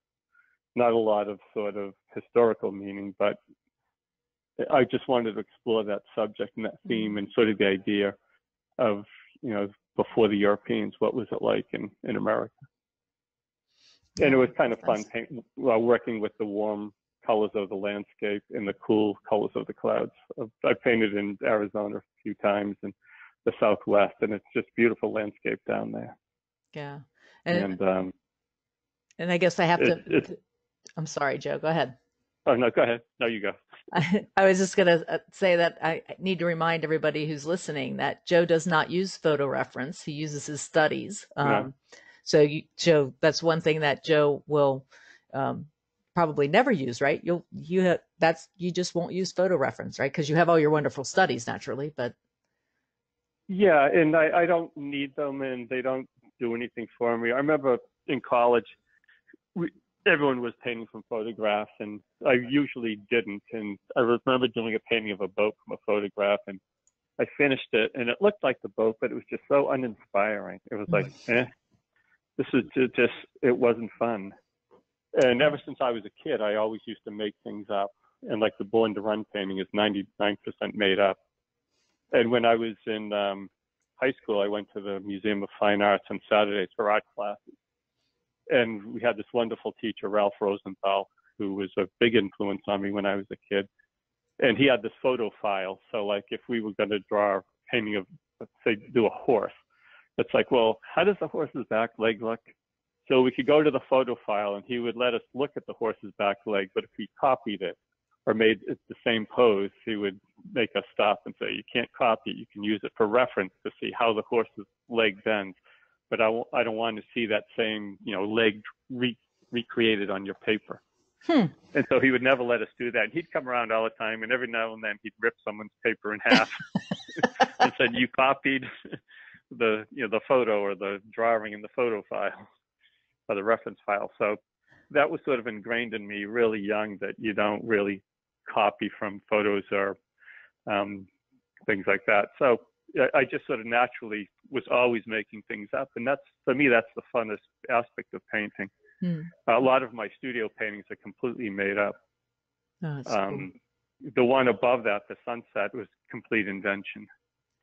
not a lot of sort of historical meaning, but I just wanted to explore that subject and that theme and sort of the idea of, before the Europeans, what was it like in America? Yeah, and it was kind of fun working with the warm colors of the landscape and the cool colors of the clouds. I painted in Arizona a few times and the Southwest, and it's just beautiful landscape down there. Yeah. And I guess I have to, I'm sorry, Joe, go ahead. Oh, no, go ahead. No, you go. I was just going to say that I need to remind everybody who's listening that Joe does not use photo reference. He uses his studies. No. So Joe, that's one thing that Joe will probably never use, right? You just won't use photo reference, right? Because you have all your wonderful studies naturally, but. Yeah, and I don't need them, and they don't do anything for me. I remember in college, everyone was painting from photographs, and I usually didn't. And I remember doing a painting of a boat from a photograph, and I finished it, and it looked like the boat, but it was just so uninspiring. It was like, this is just, it wasn't fun. And ever since I was a kid, I always used to make things up. And like the Born to Run painting is 99% made up. And when I was in high school, I went to the Museum of Fine Arts on Saturdays for art classes. And we had this wonderful teacher, Ralph Rosenthal, who was a big influence on me when I was a kid. And he had this photo file. So like if we were going to draw a painting of, let's say, do a horse, it's like, well, how does the horse's back leg look? So we could go to the photo file and he would let us look at the horse's back leg. But if we copied it or made it the same pose, he would make us stop and say, you can't copy it. You can use it for reference to see how the horse's leg bends. But I don't want to see that same, leg recreated on your paper. And so he would never let us do that. And he'd come around all the time, and every now and then he'd rip someone's paper in half and said, you copied the photo or the drawing in the photo file or the reference file. So that was sort of ingrained in me really young, that you don't really copy from photos or things like that. So I just sort of naturally was always making things up. And for me, that's the funnest aspect of painting. A lot of my studio paintings are completely made up. Oh, cool. The one above that, the sunset, was complete invention.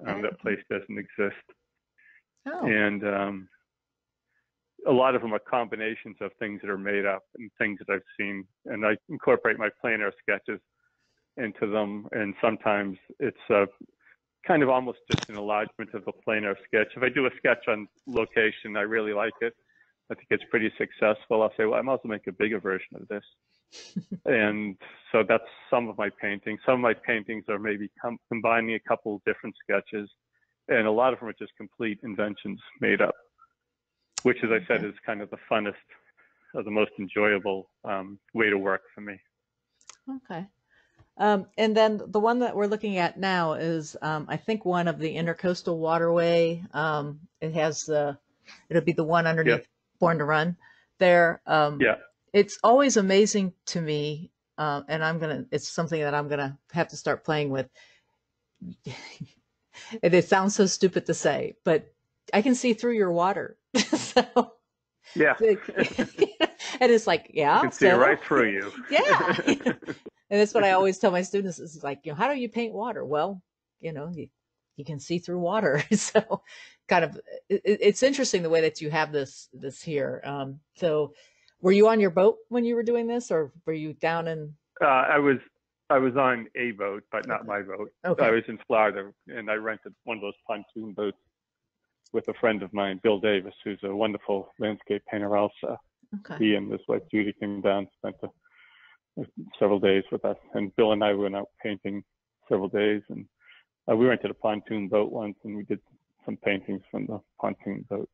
That place doesn't exist. Oh. And a lot of them are combinations of things that are made up and things that I've seen. And I incorporate my plein air sketches into them. And sometimes it's kind of almost just an enlargement of a plein air sketch. If I do a sketch on location, I really like it. I think it's pretty successful. I'll say, well, I might as well make a bigger version of this. And so that's some of my paintings. Some of my paintings are maybe combining a couple different sketches, and a lot of them are just complete inventions made up, which, as I said, is kind of the funnest or the most enjoyable way to work for me. Okay. And then the one that we're looking at now is, I think, one of the intercoastal waterway. It has it'll be the one underneath Born to Run there. It's always amazing to me, and it's something that I'm gonna have to start playing with. And it sounds so stupid to say, but I can see through your water. So, Yeah, and it's like, I yeah, can see so right through you. yeah. And that's what I always tell my students is like, how do you paint water? Well, you can see through water. So kind of, it's interesting the way that you have this here. So were you on your boat when you were doing this, or were you down in? I was on a boat, but not Okay. my boat. I Okay. was in Florida, and I rented one of those pontoon boats with a friend of mine, Bill Davis, who's a wonderful landscape painter also. Okay. He and his wife Judy came down, spent several days with us, and Bill and I went out painting several days, and we rented a pontoon boat once, and we did some paintings from the pontoon boat.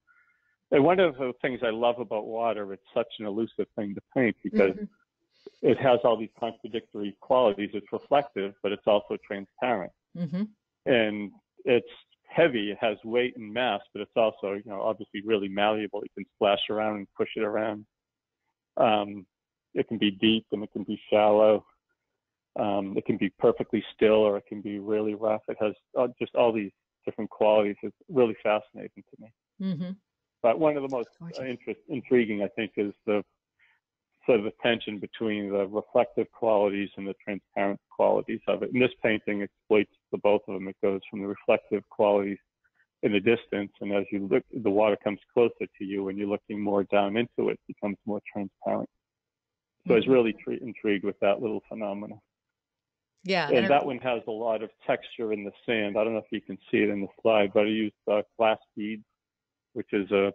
And one of the things I love about water, it's such an elusive thing to paint because Hmm. it has all these contradictory qualities. It's reflective, but it's also transparent. Hmm. And it's heavy, it has weight and mass, but it's also, obviously really malleable. You can splash around and push it around. It can be deep and it can be shallow. It can be perfectly still or it can be really rough. It has just all these different qualities. It's really fascinating to me. Hmm. But one of the most Gorgeous. intriguing, I think, is the sort of the tension between the reflective qualities and the transparent qualities of it. And this painting exploits the both of them. It goes from the reflective qualities in the distance, and as you look, the water comes closer to you, and you're looking more down into it, it becomes more transparent. So I was Hmm. really intrigued with that little phenomenon. Yeah. And that one has a lot of texture in the sand. I don't know if you can see it in the slide, but I used glass beads, which is a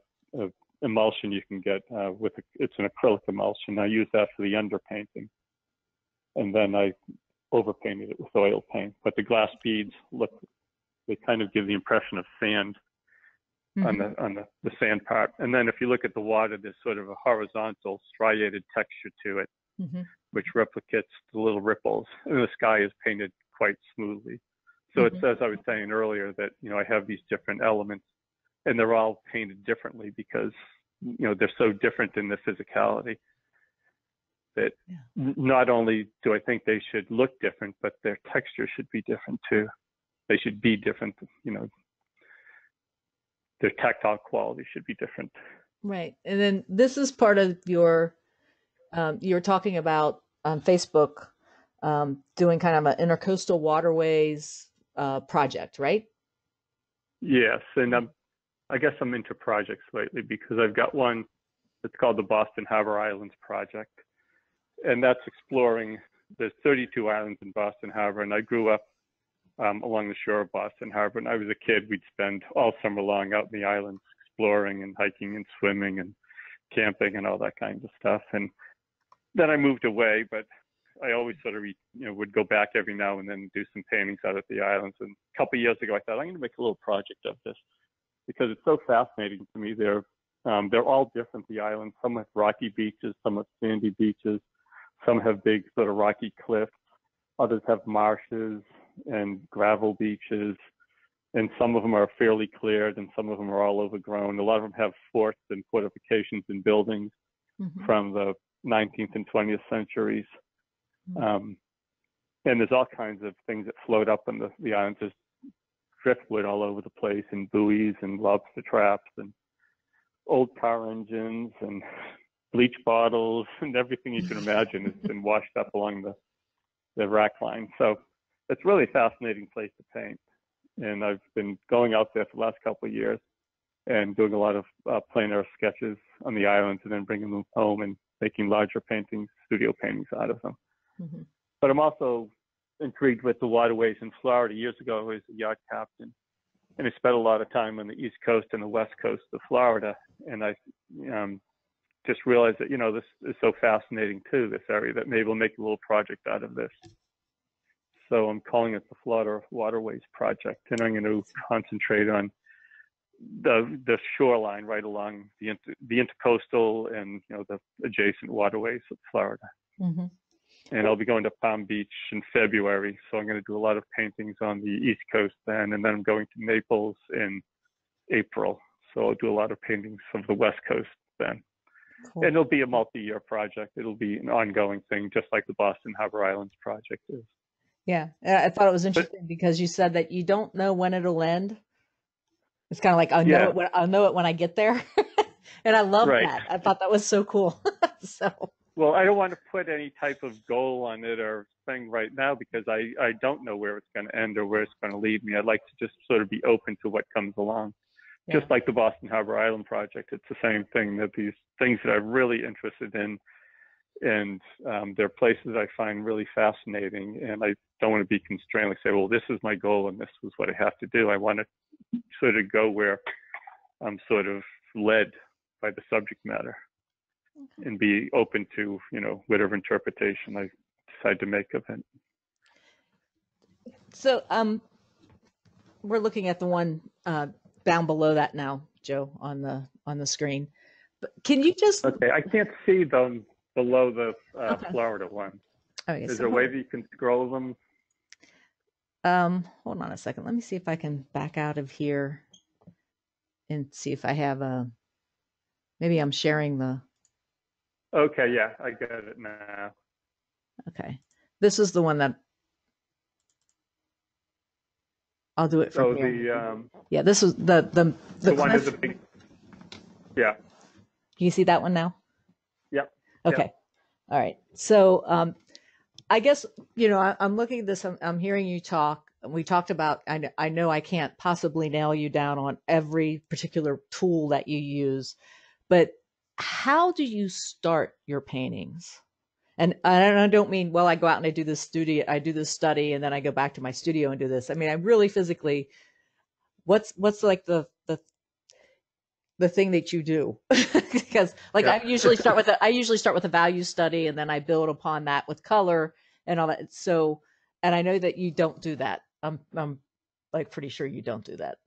emulsion you can get it's an acrylic emulsion. I use that for the underpainting, and then I overpainted it with oil paint. But the glass beads they kind of give the impression of sand on Hmm. the sand part. And then if you look at the water, there's sort of a horizontal striated texture to it, Hmm. which replicates the little ripples. And the sky is painted quite smoothly. So it's, Hmm. as I was saying earlier, that I have these different elements, and they're all painted differently because they're so different in the physicality that Yeah. not only do I think they should look different, but their texture should be different too. They should be different. Their tactile quality should be different. Right. And then this is part of you're talking about on Facebook, doing kind of an intercoastal waterways project, right? Yes, and I guess I'm into projects lately because I've got one that's called the Boston Harbor Islands Project, and that's exploring. There's 32 islands in Boston Harbor, and I grew up along the shore of Boston Harbor. And I was a kid, we'd spend all summer long out in the islands exploring and hiking and swimming and camping and all that kind of stuff. And then I moved away, but I always sort of would go back every now and then and do some paintings out at the islands. And a couple of years ago, I thought I'm going to make a little project of this because it's so fascinating to me. They're all different. The islands, some have rocky beaches, some have sandy beaches, some have big sort of rocky cliffs. Others have marshes and gravel beaches, and some of them are fairly cleared, and some of them are all overgrown. A lot of them have forts and fortifications and buildings Hmm. from the 19th and 20th centuries. And there's all kinds of things that float up on the islands. There's driftwood all over the place, and buoys and lobster traps and old car engines and bleach bottles and everything you can imagine has been washed up along the rack line. So it's really a fascinating place to paint. And I've been going out there for the last couple of years and doing a lot of plein air sketches on the islands and then bringing them home and making larger paintings, studio paintings out of them. Hmm. But I'm also intrigued with the waterways in Florida. Years ago, I was a yacht captain, and I spent a lot of time on the East Coast and the West Coast of Florida. And I just realized that, this is so fascinating too, this area, that maybe we'll make a little project out of this. So I'm calling it the Florida Waterways Project, and I'm going to concentrate on the shoreline right along the intercoastal and the adjacent waterways of Florida. Hmm. And I'll be going to Palm Beach in February, so I'm going to do a lot of paintings on the East Coast then, and then I'm going to Naples in April, so I'll do a lot of paintings of the West Coast then. Cool. And it'll be a multi-year project. It'll be an ongoing thing, just like the Boston Harbor Islands project is. Yeah. I thought it was But interesting because you said that you don't know when it'll end. It's kind of like Yeah, I'll know it when I get there. And I love right. that. I thought that was so cool. So Well, I don't want to put any type of goal on it or thing right now because I don't know where it's going to end or where it's going to lead me. I'd like to just sort of be open to what comes along. yeah. Just like the Boston Harbor Island project, it's the same thing, that these things that I'm really interested in, and they're places I find really fascinating, and I don't want to be constrained, like say, well, this is my goal and this is what I have to do. I want to sort of go where I'm sort of led by the subject matter and be open to, whatever interpretation I decide to make of it. So we're looking at the one down below that now, Joe, on the screen. But can you just Okay, I can't see them below the okay? Florida one. Okay, Is so there a way that you can scroll them? hold on a second. Let me see if I can back out of here and see if I have a. Maybe I'm sharing the. Okay, yeah, I get it now. Okay, this is the one that I'll do it from So here. the Yeah, this is the one is cliff. a big, yeah, Can you see that one now? yep, yep. Okay. All right. So I guess I'm looking at this. I'm hearing you talk. We talked about. I know I can't possibly nail you down on every particular tool that you use, but how do you start your paintings? And I don't mean, well, I go out and I do this study, and then I go back to my studio and do this. I mean, I really physically, what's like the thing that you do? Because like Yeah. I usually start with a value study, and then I build upon that with color and all that. So, and I know that you don't do that. I'm like pretty sure you don't do that.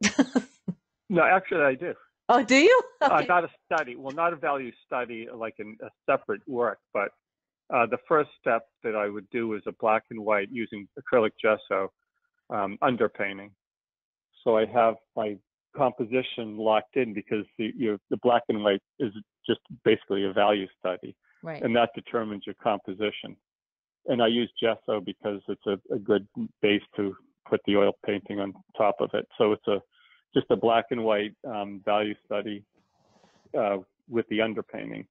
No, actually, I do. Oh, do you? Okay. Not a study. Well, not a value study like a separate work, but the first step that I would do is a black and white using acrylic gesso underpainting. So I have my composition locked in because the black and white is just basically a value study, Right. and that determines your composition. And I use gesso because it's a good base to put the oil painting on top of it. So it's just a black and white value study with the underpainting.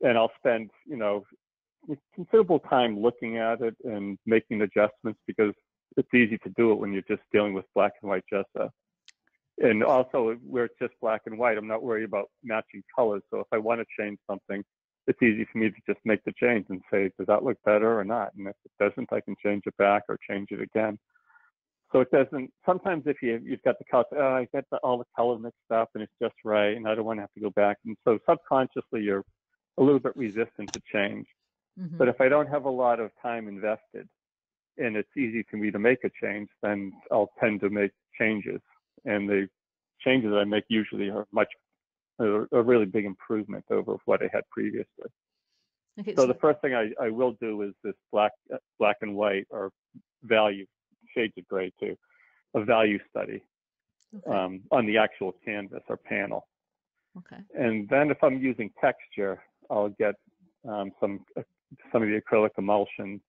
And I'll spend, considerable time looking at it and making adjustments because it's easy to do it when you're just dealing with black and white gesso. And also where it's just black and white, I'm not worried about matching colors. So if I want to change something, it's easy for me to just make the change and say, does that look better or not? And if it doesn't, I can change it back or change it again. So it doesn't, sometimes if you've got the color, I got all the color mixed up and it's just right, and I don't want to have to go back. And so subconsciously, you're a little bit resistant to change. Mm-hmm. But if I don't have a lot of time invested and it's easy for me to make a change, then I'll tend to make changes. And the changes that I make usually are a really big improvement over what I had previously. Okay. So the first thing I will do is this black and white or value, shades of gray too, a value study Okay. on the actual canvas or panel. Okay. And then if I'm using texture, I'll get some of the acrylic emulsion,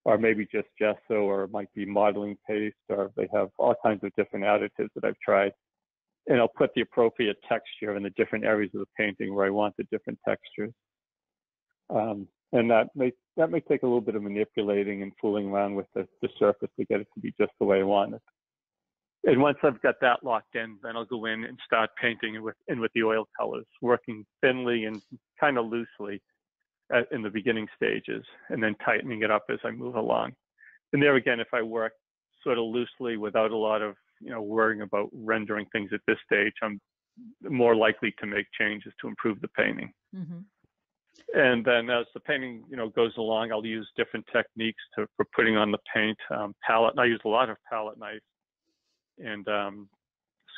or maybe just gesso, or it might be modeling paste, or they have all kinds of different additives that I've tried. And I'll put the appropriate texture in the different areas of the painting where I want the different textures. And that may take a little bit of manipulating and fooling around with the surface to get it to be just the way I want it. And once I've got that locked in, then I'll go in and start painting with the oil colors, working thinly and kind of loosely in the beginning stages, and then tightening it up as I move along. And there again, if I work sort of loosely without a lot of worrying about rendering things at this stage, I'm more likely to make changes to improve the painting. Mm-hmm. And then as the painting goes along, I'll use different techniques for putting on the paint. Palette, and I use a lot of palette knife and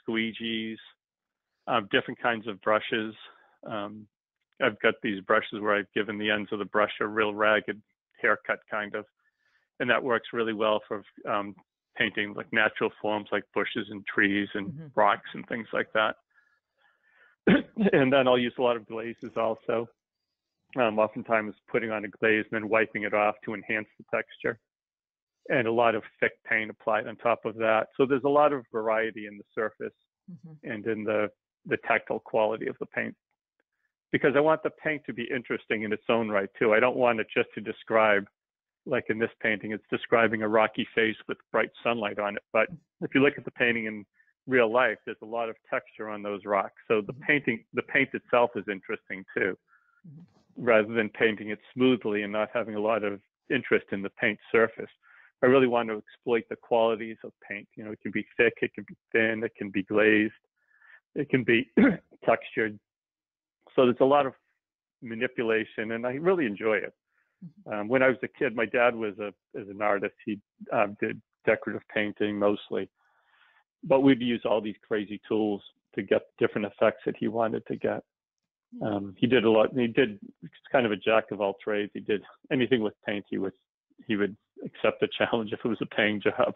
squeegees, different kinds of brushes. I've got these brushes where I've given the ends of the brush a real ragged haircut kind of, and that works really well for painting like natural forms like bushes and trees and Mm-hmm. rocks and things like that. And then I'll use a lot of glazes also. Oftentimes putting on a glaze and then wiping it off to enhance the texture. and a lot of thick paint applied on top of that. So there's a lot of variety in the surface and in the tactile quality of the paint, because I want the paint to be interesting in its own right too. I don't want it just to describe, like in this painting, it's describing a rocky face with bright sunlight on it. But if you look at the painting in real life, there's a lot of texture on those rocks. So the paint itself is interesting too, rather than painting it smoothly and not having a lot of interest in the paint surface. I really want to exploit the qualities of paint. You know, it can be thick, it can be thin, it can be glazed, it can be textured. So there's a lot of manipulation, and I really enjoy it. When I was a kid, my dad was an artist. He did decorative painting mostly, but we'd use all these crazy tools to get different effects that he wanted to get. He did a lot. He's kind of a jack of all trades. He did anything with paint. He would accept the challenge if it was a paying job.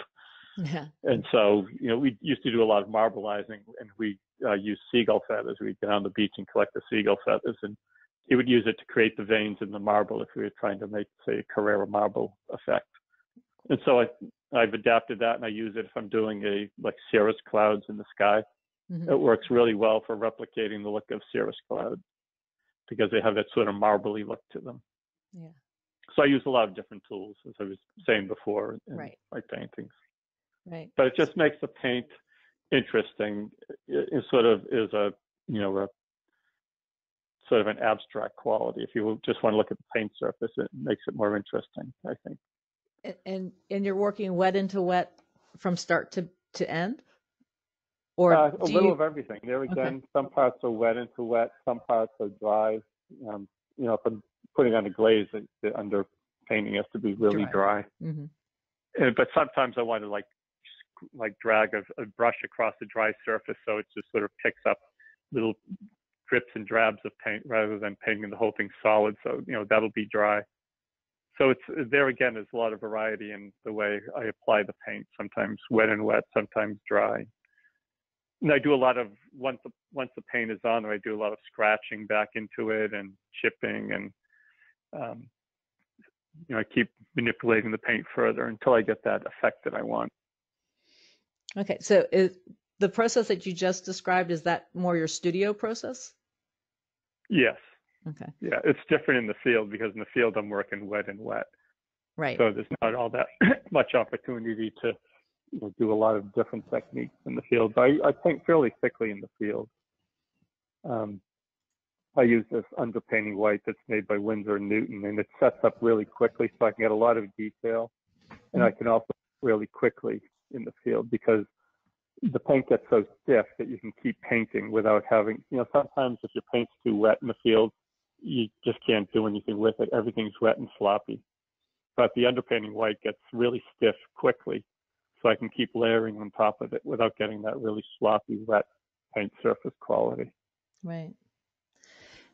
Yeah. And so, you know, we used to do a lot of marbleizing, and we used seagull feathers. We'd go down the beach and collect the seagull feathers, and he would use it to create the veins in the marble if we were trying to make, say, a Carrera marble effect. And so I've adapted that, and I use it if I'm doing like cirrus clouds in the sky. It works really well for replicating the look of cirrus clouds because they have that sort of marbly look to them. Yeah. So I use a lot of different tools, as I was saying before, in my paintings. Right. But it just makes the paint interesting. It sort of is a sort of an abstract quality. If you just want to look at the paint surface, it makes it more interesting, I think. And you're working wet into wet from start to end? Or a little of everything. There again, some parts are wet into wet, some parts are dry. You know, if I'm putting on a glaze, the underpainting has to be really dry. But sometimes I want to like drag a brush across a dry surface, so it just sort of picks up little drips and drabs of paint rather than painting the whole thing solid. So, you know, that'll be dry. So it's there again, there's a lot of variety in the way I apply the paint, sometimes wet and wet, sometimes dry. And I do a lot of, once the paint is on, I do a lot of scratching back into it and chipping, and you know, I keep manipulating the paint further until I get that effect that I want. Okay, so is the process that you just described, is that more your studio process? Yes. Okay. Yeah, it's different in the field because in the field I'm working wet and wet. Right. So there's not all that much opportunity to, you know, do a lot of different techniques in the field. But I paint fairly thickly in the field. I use this underpainting white that's made by Winsor & Newton, and it sets up really quickly, so I can get a lot of detail. And I can also really quickly in the field because the paint gets so stiff that you can keep painting without having, you know, sometimes if your paint's too wet in the field, you just can't do anything with it. Everything's wet and sloppy. But the underpainting white gets really stiff quickly, so I can keep layering on top of it without getting that really sloppy, wet paint surface quality. Right.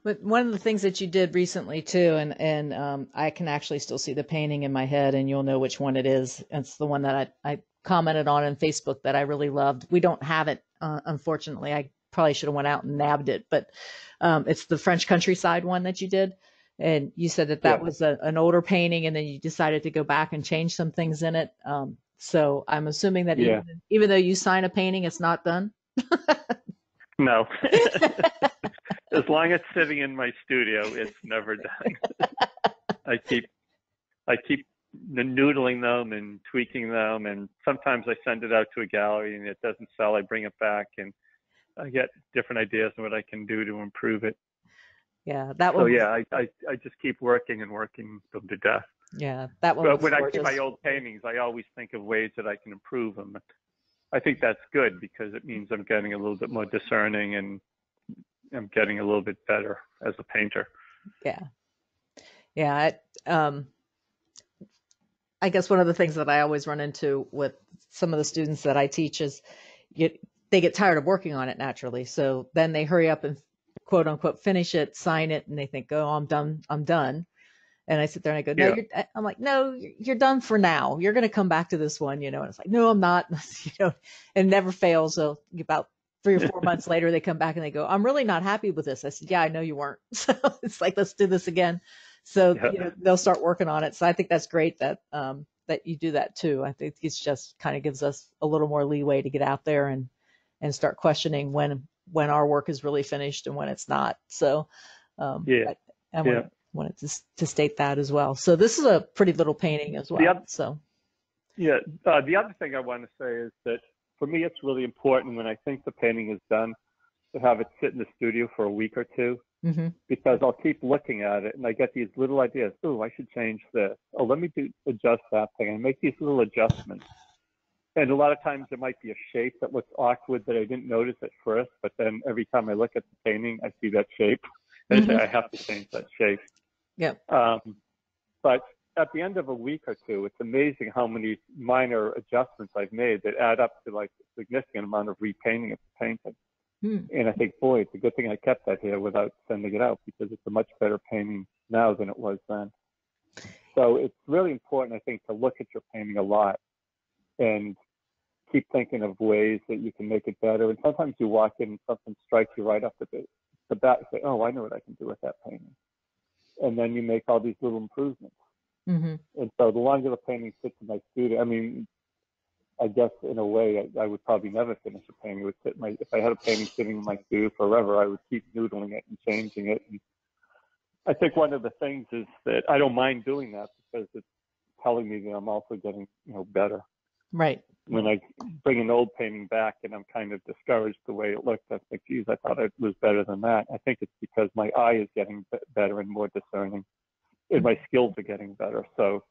But one of the things that you did recently too, and I can actually still see the painting in my head, and you'll know which one it is. It's the one that I commented on Facebook that I really loved. We don't have it, unfortunately. I probably should have went out and nabbed it, but it's the French countryside one that you did. And you said that was an older painting, and then you decided to go back and change some things in it. So I'm assuming that even though you sign a painting, it's not done? No. As long as it's sitting in my studio, it's never done. I keep noodling them and tweaking them, and sometimes I send it out to a gallery and it doesn't sell. I bring it back and I get different ideas on what I can do to improve it. Yeah, that one. So yeah, I just keep working and working them to death. Yeah, that one. But when I see my old paintings, I always think of ways that I can improve them. I think that's good because it means I'm getting a little bit more discerning and I'm getting a little bit better as a painter. Yeah. Yeah. I guess one of the things that I always run into with some of the students that I teach is they get tired of working on it naturally. So then they hurry up and quote unquote finish it, sign it, and they think, oh, I'm done. And I sit there and I go, no, I'm like, no, you're done for now. You're going to come back to this one, and it's like, no, I'm not, and it never fails. So about 3 or 4 months later, they come back and they go, I'm really not happy with this. I said, yeah, I know you weren't. So it's like, let's do this again. So they'll start working on it. So I think that's great that that you do that too. I think it's just kind of gives us a little more leeway to get out there and start questioning when our work is really finished and when it's not. So Yeah. I Yeah. wanted to state that as well. So this is a pretty little painting as well. The other thing I want to say is that for me, it's really important when I think the painting is done to have it sit in the studio for a week or two, Mm-hmm. because I'll keep looking at it and I get these little ideas. Oh, I should change this. Oh, let me adjust that thing, and make these little adjustments. And a lot of times there might be a shape that looks awkward that I didn't notice at first, but then every time I look at the painting, I see that shape. And I say, I have to change that shape. Yeah. But at the end of a week or two, it's amazing how many minor adjustments I've made that add up to like a significant amount of repainting of the painting. And I think, boy, it's a good thing I kept that here without sending it out, because it's a much better painting now than it was then. So it's really important, I think, to look at your painting a lot and keep thinking of ways that you can make it better. And sometimes you walk in and something strikes you right off the bat. You say, oh, I know what I can do with that painting. And then you make all these little improvements. Mm-hmm. And so the longer the painting sits in my studio, I mean, I guess in a way, I would probably never finish a painting. It would sit if I had a painting sitting in my studio forever, I would keep noodling it and changing it. And I think one of the things is that I don't mind doing that, because it's telling me that I'm also getting, better. Right. When I bring an old painting back and I'm kind of discouraged the way it looked, I think, geez, I thought it was better than that. I think it's because my eye is getting better and more discerning, and my skills are getting better. So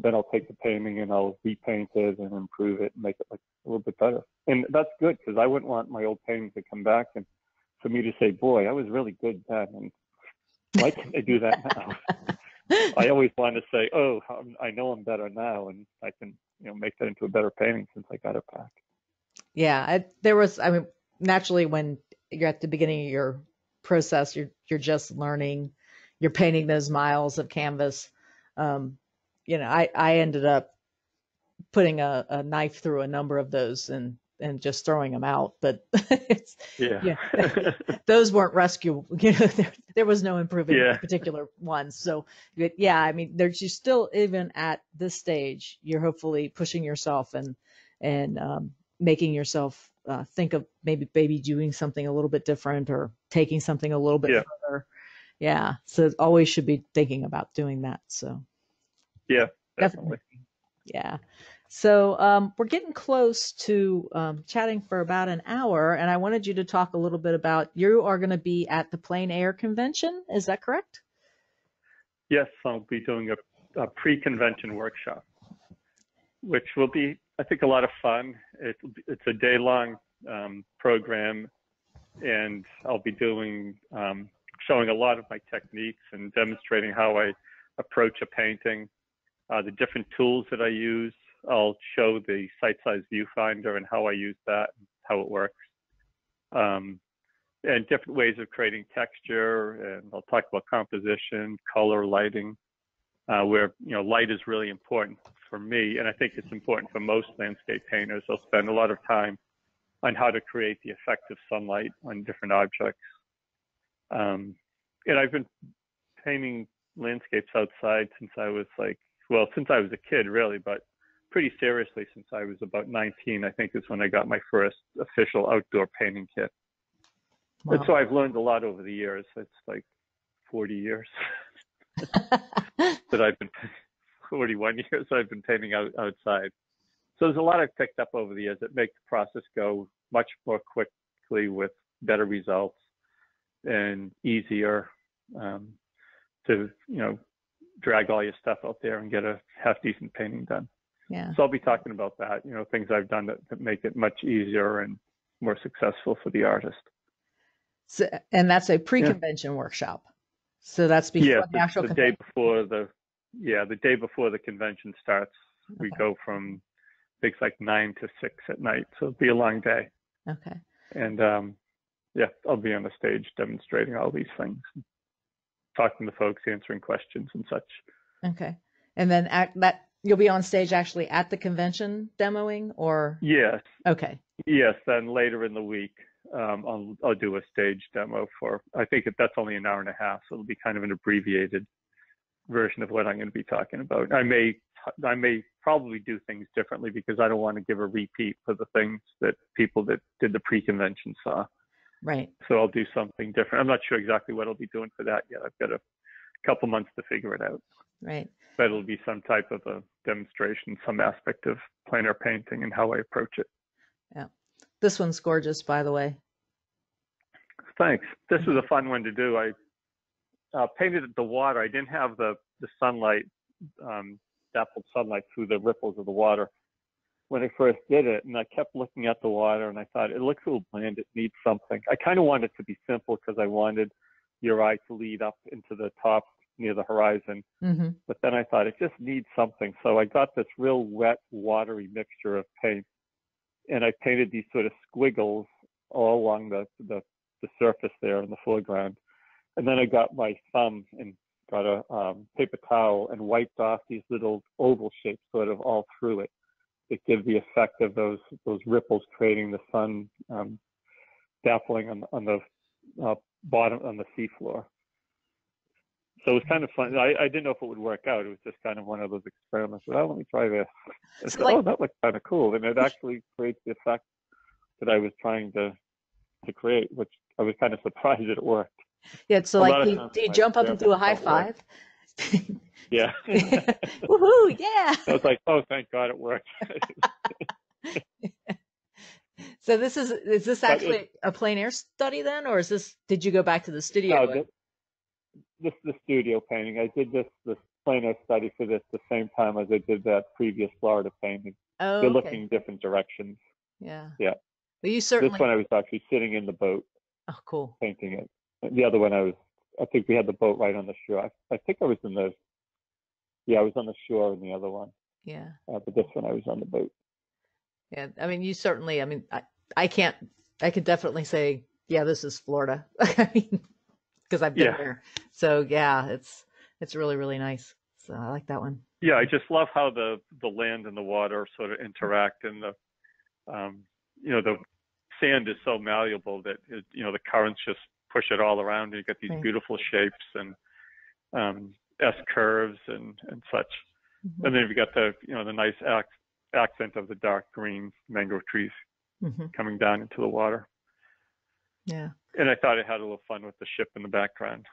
then I'll take the painting and I'll repaint it and improve it and make it look a little bit better. And that's good, because I wouldn't want my old painting to come back and for me to say, boy, I was really good then, and why can't I do that now? I always want to say, oh, I know I'm better now, and I can, make that into a better painting since I got it back. Yeah, naturally when you're at the beginning of your process, you're just learning, you're painting those miles of canvas. I ended up putting a knife through a number of those and just throwing them out, but those weren't rescue. There was no improving particular ones. So there's you still, even at this stage, you're hopefully pushing yourself and making yourself think of maybe doing something a little bit different, or taking something a little bit further. Yeah. So always should be thinking about doing that. So yeah, definitely. Yeah. So we're getting close to chatting for about an hour, and I wanted you to talk a little bit about, you are going to be at the Plein Air convention. Is that correct? Yes, I'll be doing a pre-convention workshop, which will be, I think, a lot of fun. It's a day-long program, and I'll be showing a lot of my techniques and demonstrating how I approach a painting, the different tools that I use. I'll show the site-size viewfinder and how I use that, and how it works, and different ways of creating texture. And I'll talk about composition, color, lighting, where light is really important for me, and I think it's important for most landscape painters. They'll spend a lot of time on how to create the effect of sunlight on different objects. And I've been painting landscapes outside since I was a kid, really, but pretty seriously since I was about 19, I think, is when I got my first official outdoor painting kit. Wow. And so I've learned a lot over the years. It's like 40 years that I've been, 41 years I've been painting outside. So there's a lot I've picked up over the years that make the process go much more quickly, with better results, and easier to, drag all your stuff out there and get a half-decent painting done. Yeah. So I'll be talking about that, things I've done that make it much easier and more successful for the artist. So, and that's a pre-convention workshop. So that's before the actual convention. The day before the convention starts. Okay. We go from, I think, like 9 to 6 at night. So it'll be a long day. Okay. And I'll be on the stage demonstrating all these things, talking to folks, answering questions and such. Okay. And then you'll be on stage actually at the convention demoing, or? Yes. Okay. Yes. Then later in the week, I'll do a stage demo for, I think that's only an hour and a half. So it'll be kind of an abbreviated version of what I'm going to be talking about. I may I may probably do things differently because I don't want to give a repeat for the things that people that did the pre-convention saw. Right. So I'll do something different. I'm not sure exactly what I'll be doing for that yet. I've got a couple months to figure it out. Right. But it'll be some type of a demonstration, some aspect of plein air painting and how I approach it. Yeah. This one's gorgeous, by the way. Thanks. This was a fun one to do. I painted the water. I didn't have the sunlight, dappled sunlight through the ripples of the water when I first did it. And I kept looking at the water and I thought, it looks a little bland. It needs something. I kind of wanted it to be simple because I wanted your eye to lead up into the top near the horizon. Mm-hmm. But then I thought it just needs something. So I got this real wet, watery mixture of paint. And I painted these sort of squiggles all along the surface there in the foreground. And then I got my thumb and got a paper towel and wiped off these little oval shapes sort of all through it that give the effect of those ripples creating the sun dappling on the bottom, on the seafloor. So it was kind of fun. I didn't know if it would work out. It was just kind of one of those experiments. Well, let me try this. I said, oh, that looks kind of cool. And it actually creates the effect that I was trying to create, which I was kind of surprised that it worked. Yeah, so like, do you jump up and do a high five? Yeah. Woohoo! Yeah. I was like, oh, thank God it worked. So is this actually a plein air study then, or did you go back to the studio? No, this is the studio painting. I did this plein air study for this the same time as I did that previous Florida painting. Oh, they're okay. looking different directions. Yeah. Yeah. But you certainly. This one I was actually sitting in the boat. Oh, cool. Painting it. The other one I think we had the boat right on the shore. I think I was I was on the shore in the other one. Yeah. But this one I was on the boat. Yeah. I mean, you certainly, I can definitely say, yeah, this is Florida. I mean, because I've been there. So yeah, it's really, really nice. So I like that one. Yeah. I just love how the land and the water sort of interact, and the sand is so malleable that the currents just push it all around, and you get these beautiful shapes and S curves and such. Mm-hmm. And then you've got the nice accent of the dark green mangrove trees coming down into the water. Yeah. And I thought it had a little fun with the ship in the background,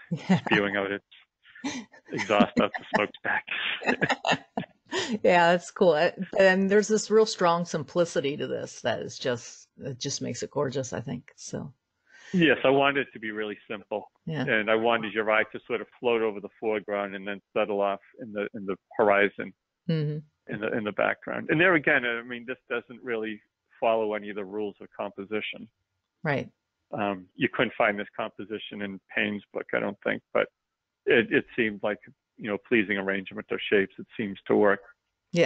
spewing out its exhaust out the smokestack. Yeah, that's cool. And there's this real strong simplicity to this that is it just makes it gorgeous, I think. So. Yes, I wanted it to be really simple. Yeah. And I wanted your eye to sort of float over the foreground and then settle off in the horizon, in the background. And there again, I mean, this doesn't really follow any of the rules of composition. Right. You couldn't find this composition in Payne's book, I don't think, but it seemed like pleasing arrangement of shapes. It seems to work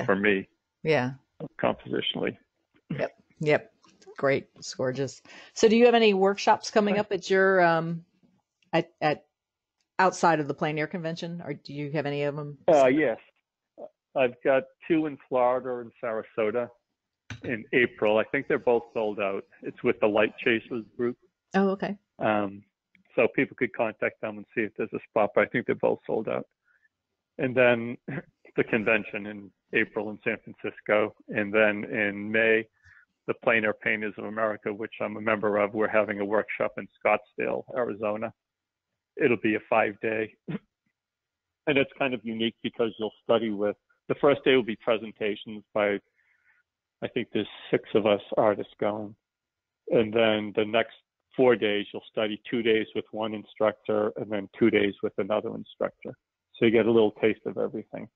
for me. Yeah. Compositionally. Yep. Great. It's gorgeous. So do you have any workshops coming up at your at outside of the plein air convention, or do you have any of them? Yes. I've got 2 in Florida and Sarasota in April. I think they're both sold out. It's with the Light Chasers group. Oh, okay. So people could contact them and see if there's a spot, but I think they're both sold out. And then the convention in April in San Francisco. And then in May, the Plein Air Painters of America, which I'm a member of, we're having a workshop in Scottsdale, Arizona. It'll be a 5-day. And it's kind of unique because you'll study with, the first day will be presentations by, I think there's 6 of us artists going. And then the next 4 days, you'll study 2 days with one instructor and then 2 days with another instructor. So you get a little taste of everything,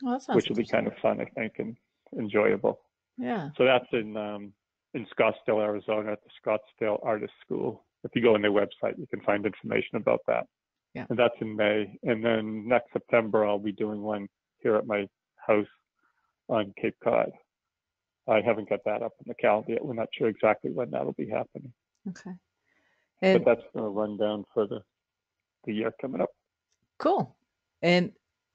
which will be kind of fun, I think, and enjoyable. Yeah. So that's in Scottsdale, Arizona, at the Scottsdale Artist School. If you go on their website, you can find information about that. Yeah. And that's in May. And then next September, I'll be doing one here at my house on Cape Cod. I haven't got that up in the calendar yet. We're not sure exactly when that'll be happening. Okay. But that's going to run down for the year coming up. Cool. And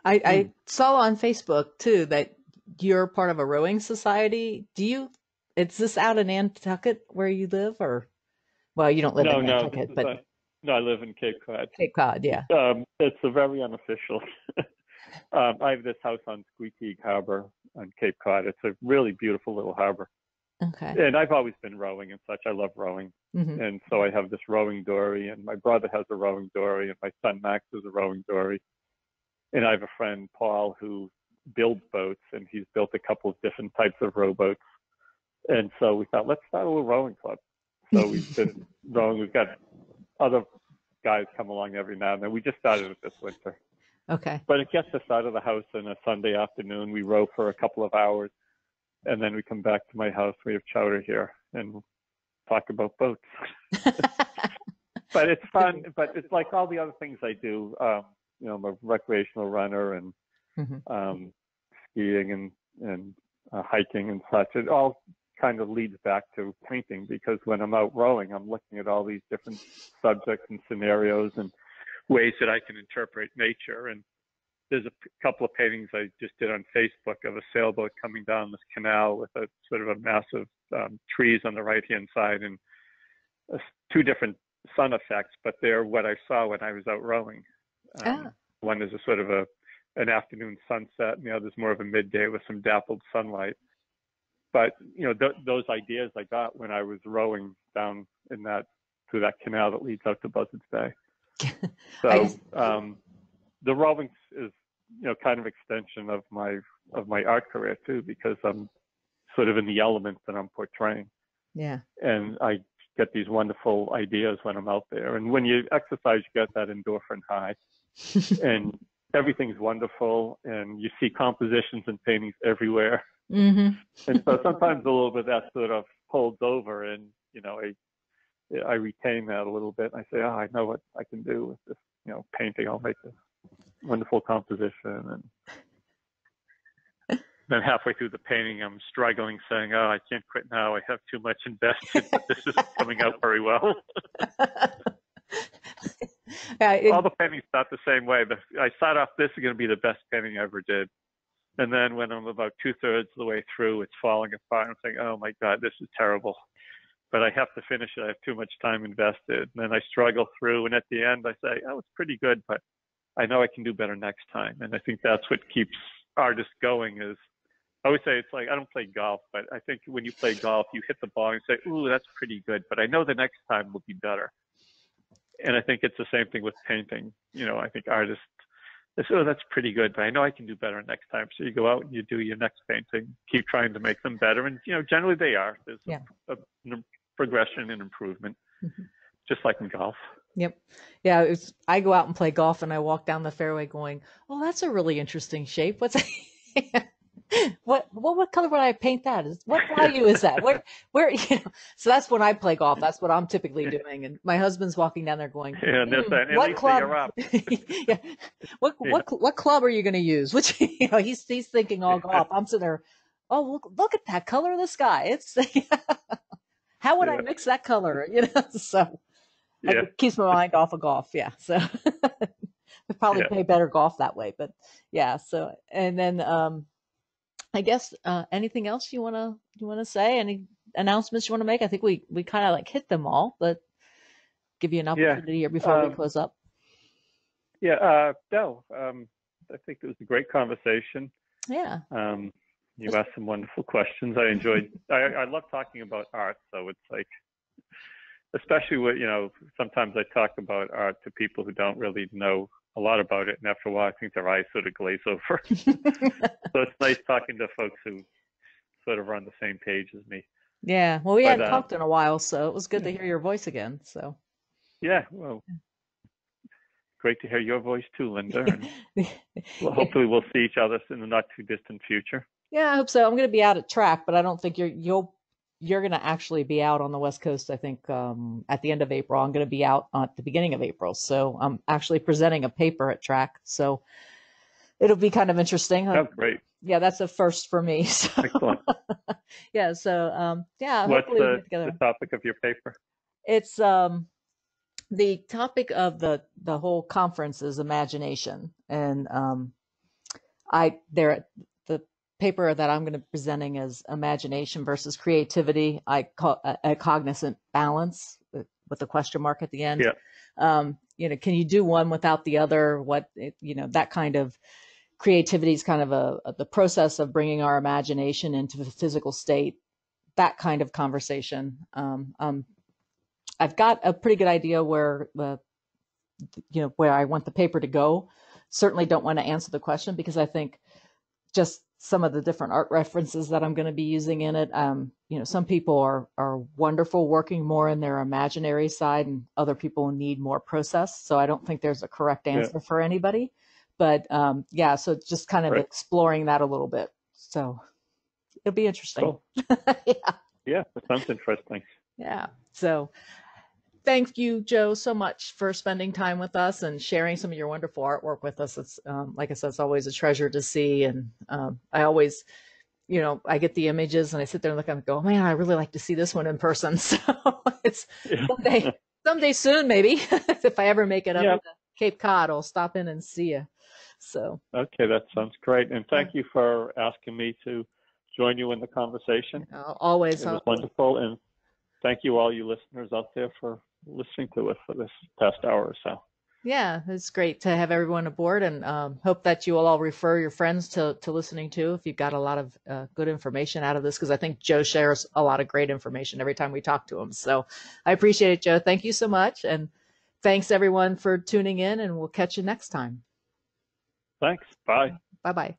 I saw on Facebook too that you're part of a rowing society. Is this out in Nantucket where you live, or? Well, you don't live in Nantucket, but. No, I live in Cape Cod. Cape Cod, yeah. It's a very unofficial I have this house on Squeaky Harbor on Cape Cod. It's a really beautiful little harbor. Okay. And I've always been rowing and such. I love rowing. Mm-hmm. And so I have this rowing dory, and my brother has a rowing dory, and my son Max has a rowing dory. And I have a friend, Paul, who builds boats, and he's built a couple of different types of rowboats. And so we thought, let's start a little rowing club. So we've been rowing. We've got other guys come along every now and then. We just started it this winter. Okay. But it gets us out of the house on a Sunday afternoon. We row for a couple of hours, and then we come back to my house. We have chowder here and talk about boats. But it's fun. But it's like all the other things I do. You know, I'm a recreational runner and Mm-hmm. Skiing and hiking and such. It all kind of leads back to painting, because when I'm out rowing, I'm looking at all these different subjects and scenarios and ways that I can interpret nature. And there's a couple of paintings I just did on Facebook of a sailboat coming down this canal with a sort of a massive trees on the right-hand side and two different sun effects, but they're what I saw when I was out rowing. One is a sort of an afternoon sunset, and the other is more of a midday with some dappled sunlight. But you know, those ideas I got when I was rowing down in through that canal that leads out to Buzzards Bay. So the rowing is, you know, kind of extension of my art career too, because I'm sort of in the elements that I'm portraying. Yeah. And I get these wonderful ideas when I'm out there. And when you exercise, you get that endorphin high, and everything's wonderful, and you see compositions and paintings everywhere. Mm-hmm. And so sometimes a little bit of that sort of holds over, and you know, I retain that a little bit. And I say, oh, I know what I can do with this, you know, painting. I'll make this wonderful composition. And then halfway through the painting, I'm struggling, saying, oh, I can't quit now. I have too much invested. This isn't coming out very well. All the paintings start the same way, but I start off, this is going to be the best painting I ever did. And then when I'm about 2/3 of the way through, it's falling apart. I'm saying, oh my God, this is terrible. But I have to finish it. I have too much time invested. And then I struggle through. And at the end, I say, oh, it's pretty good, but I know I can do better next time. And I think that's what keeps artists going. Is I always say, it's like, I don't play golf, but I think when you play golf, you hit the ball and say, ooh, that's pretty good, but I know the next time will be better. And I think it's the same thing with painting. You know, I think artists, they say, oh, that's pretty good, but I know I can do better next time. So you go out and you do your next painting, keep trying to make them better. And, you know, generally they are. There's a progression and improvement, just like in golf. Yep. Yeah. I go out and play golf, and I walk down the fairway going, oh, that's a really interesting shape. What's that? What color would I paint that? What value is that? Where, you know, so that's when I play golf. That's what I'm typically doing. And my husband's walking down there going, what club? Yeah. What club are you going to use? Which, you know, he's thinking all golf. I'm sitting there, oh, look at that color of the sky. It's, how would I mix that color? You know, so it keeps my mind off of golf. Yeah. So I probably play better golf that way, but yeah. So, and then, I guess anything else you wanna say? Any announcements you want to make? I think we kind of like hit them all, but give you an opportunity here before we close up. No, I think it was a great conversation. Yeah. You asked some wonderful questions. I enjoyed. I love talking about art. So it's like, especially with, you know, sometimes I talk about art to people who don't really know a lot about it, and after a while, I think their eyes sort of glaze over. So it's nice talking to folks who sort of are on the same page as me. Yeah, well, we hadn't talked in a while, so it was good to hear your voice again. So. Yeah, well, great to hear your voice too, Linda. And hopefully we'll see each other in the not too distant future. Yeah, I hope so. I'm going to be out at track, but I don't think you're going to actually be out on the West Coast. I think at the end of April. I'm going to be out at the beginning of April. So I'm actually presenting a paper at track. So it'll be kind of interesting. Oh, great. Yeah, that's a first for me. So. Excellent. Yeah, so yeah. What's the topic of your paper? It's the topic of the whole conference is imagination. And the paper that I'm going to be presenting is imagination versus creativity. I call a cognizant balance with a question mark at the end. Yeah. You know, can you do one without the other? What, you know, that kind of, creativity is kind of the process of bringing our imagination into the physical state, that kind of conversation. I've got a pretty good idea where where I want the paper to go. Certainly don't want to answer the question because I think just some of the different art references that I'm going to be using in it. Some people are wonderful working more in their imaginary side, and other people need more process. So I don't think there's a correct answer for anybody. But so just kind of exploring that a little bit. So it'll be interesting. Cool. Yeah, that sounds interesting. Yeah. So thank you, Joe, so much for spending time with us and sharing some of your wonderful artwork with us. It's like I said, it's always a treasure to see. And I always, I get the images and I sit there and look and go, man, I really like to see this one in person. So it's someday soon, maybe, if I ever make it up to Cape Cod, I'll stop in and see you. So. Okay, that sounds great. And thank you for asking me to join you in the conversation. Always. It was wonderful. And thank you, all you listeners out there, for listening to us for this past hour or so. Yeah, it's great to have everyone aboard, and hope that you will all refer your friends to listening to if you've got a lot of good information out of this, because I think Joe shares a lot of great information every time we talk to him. So I appreciate it, Joe. Thank you so much. And thanks, everyone, for tuning in, and we'll catch you next time. Thanks. Bye. Bye-bye.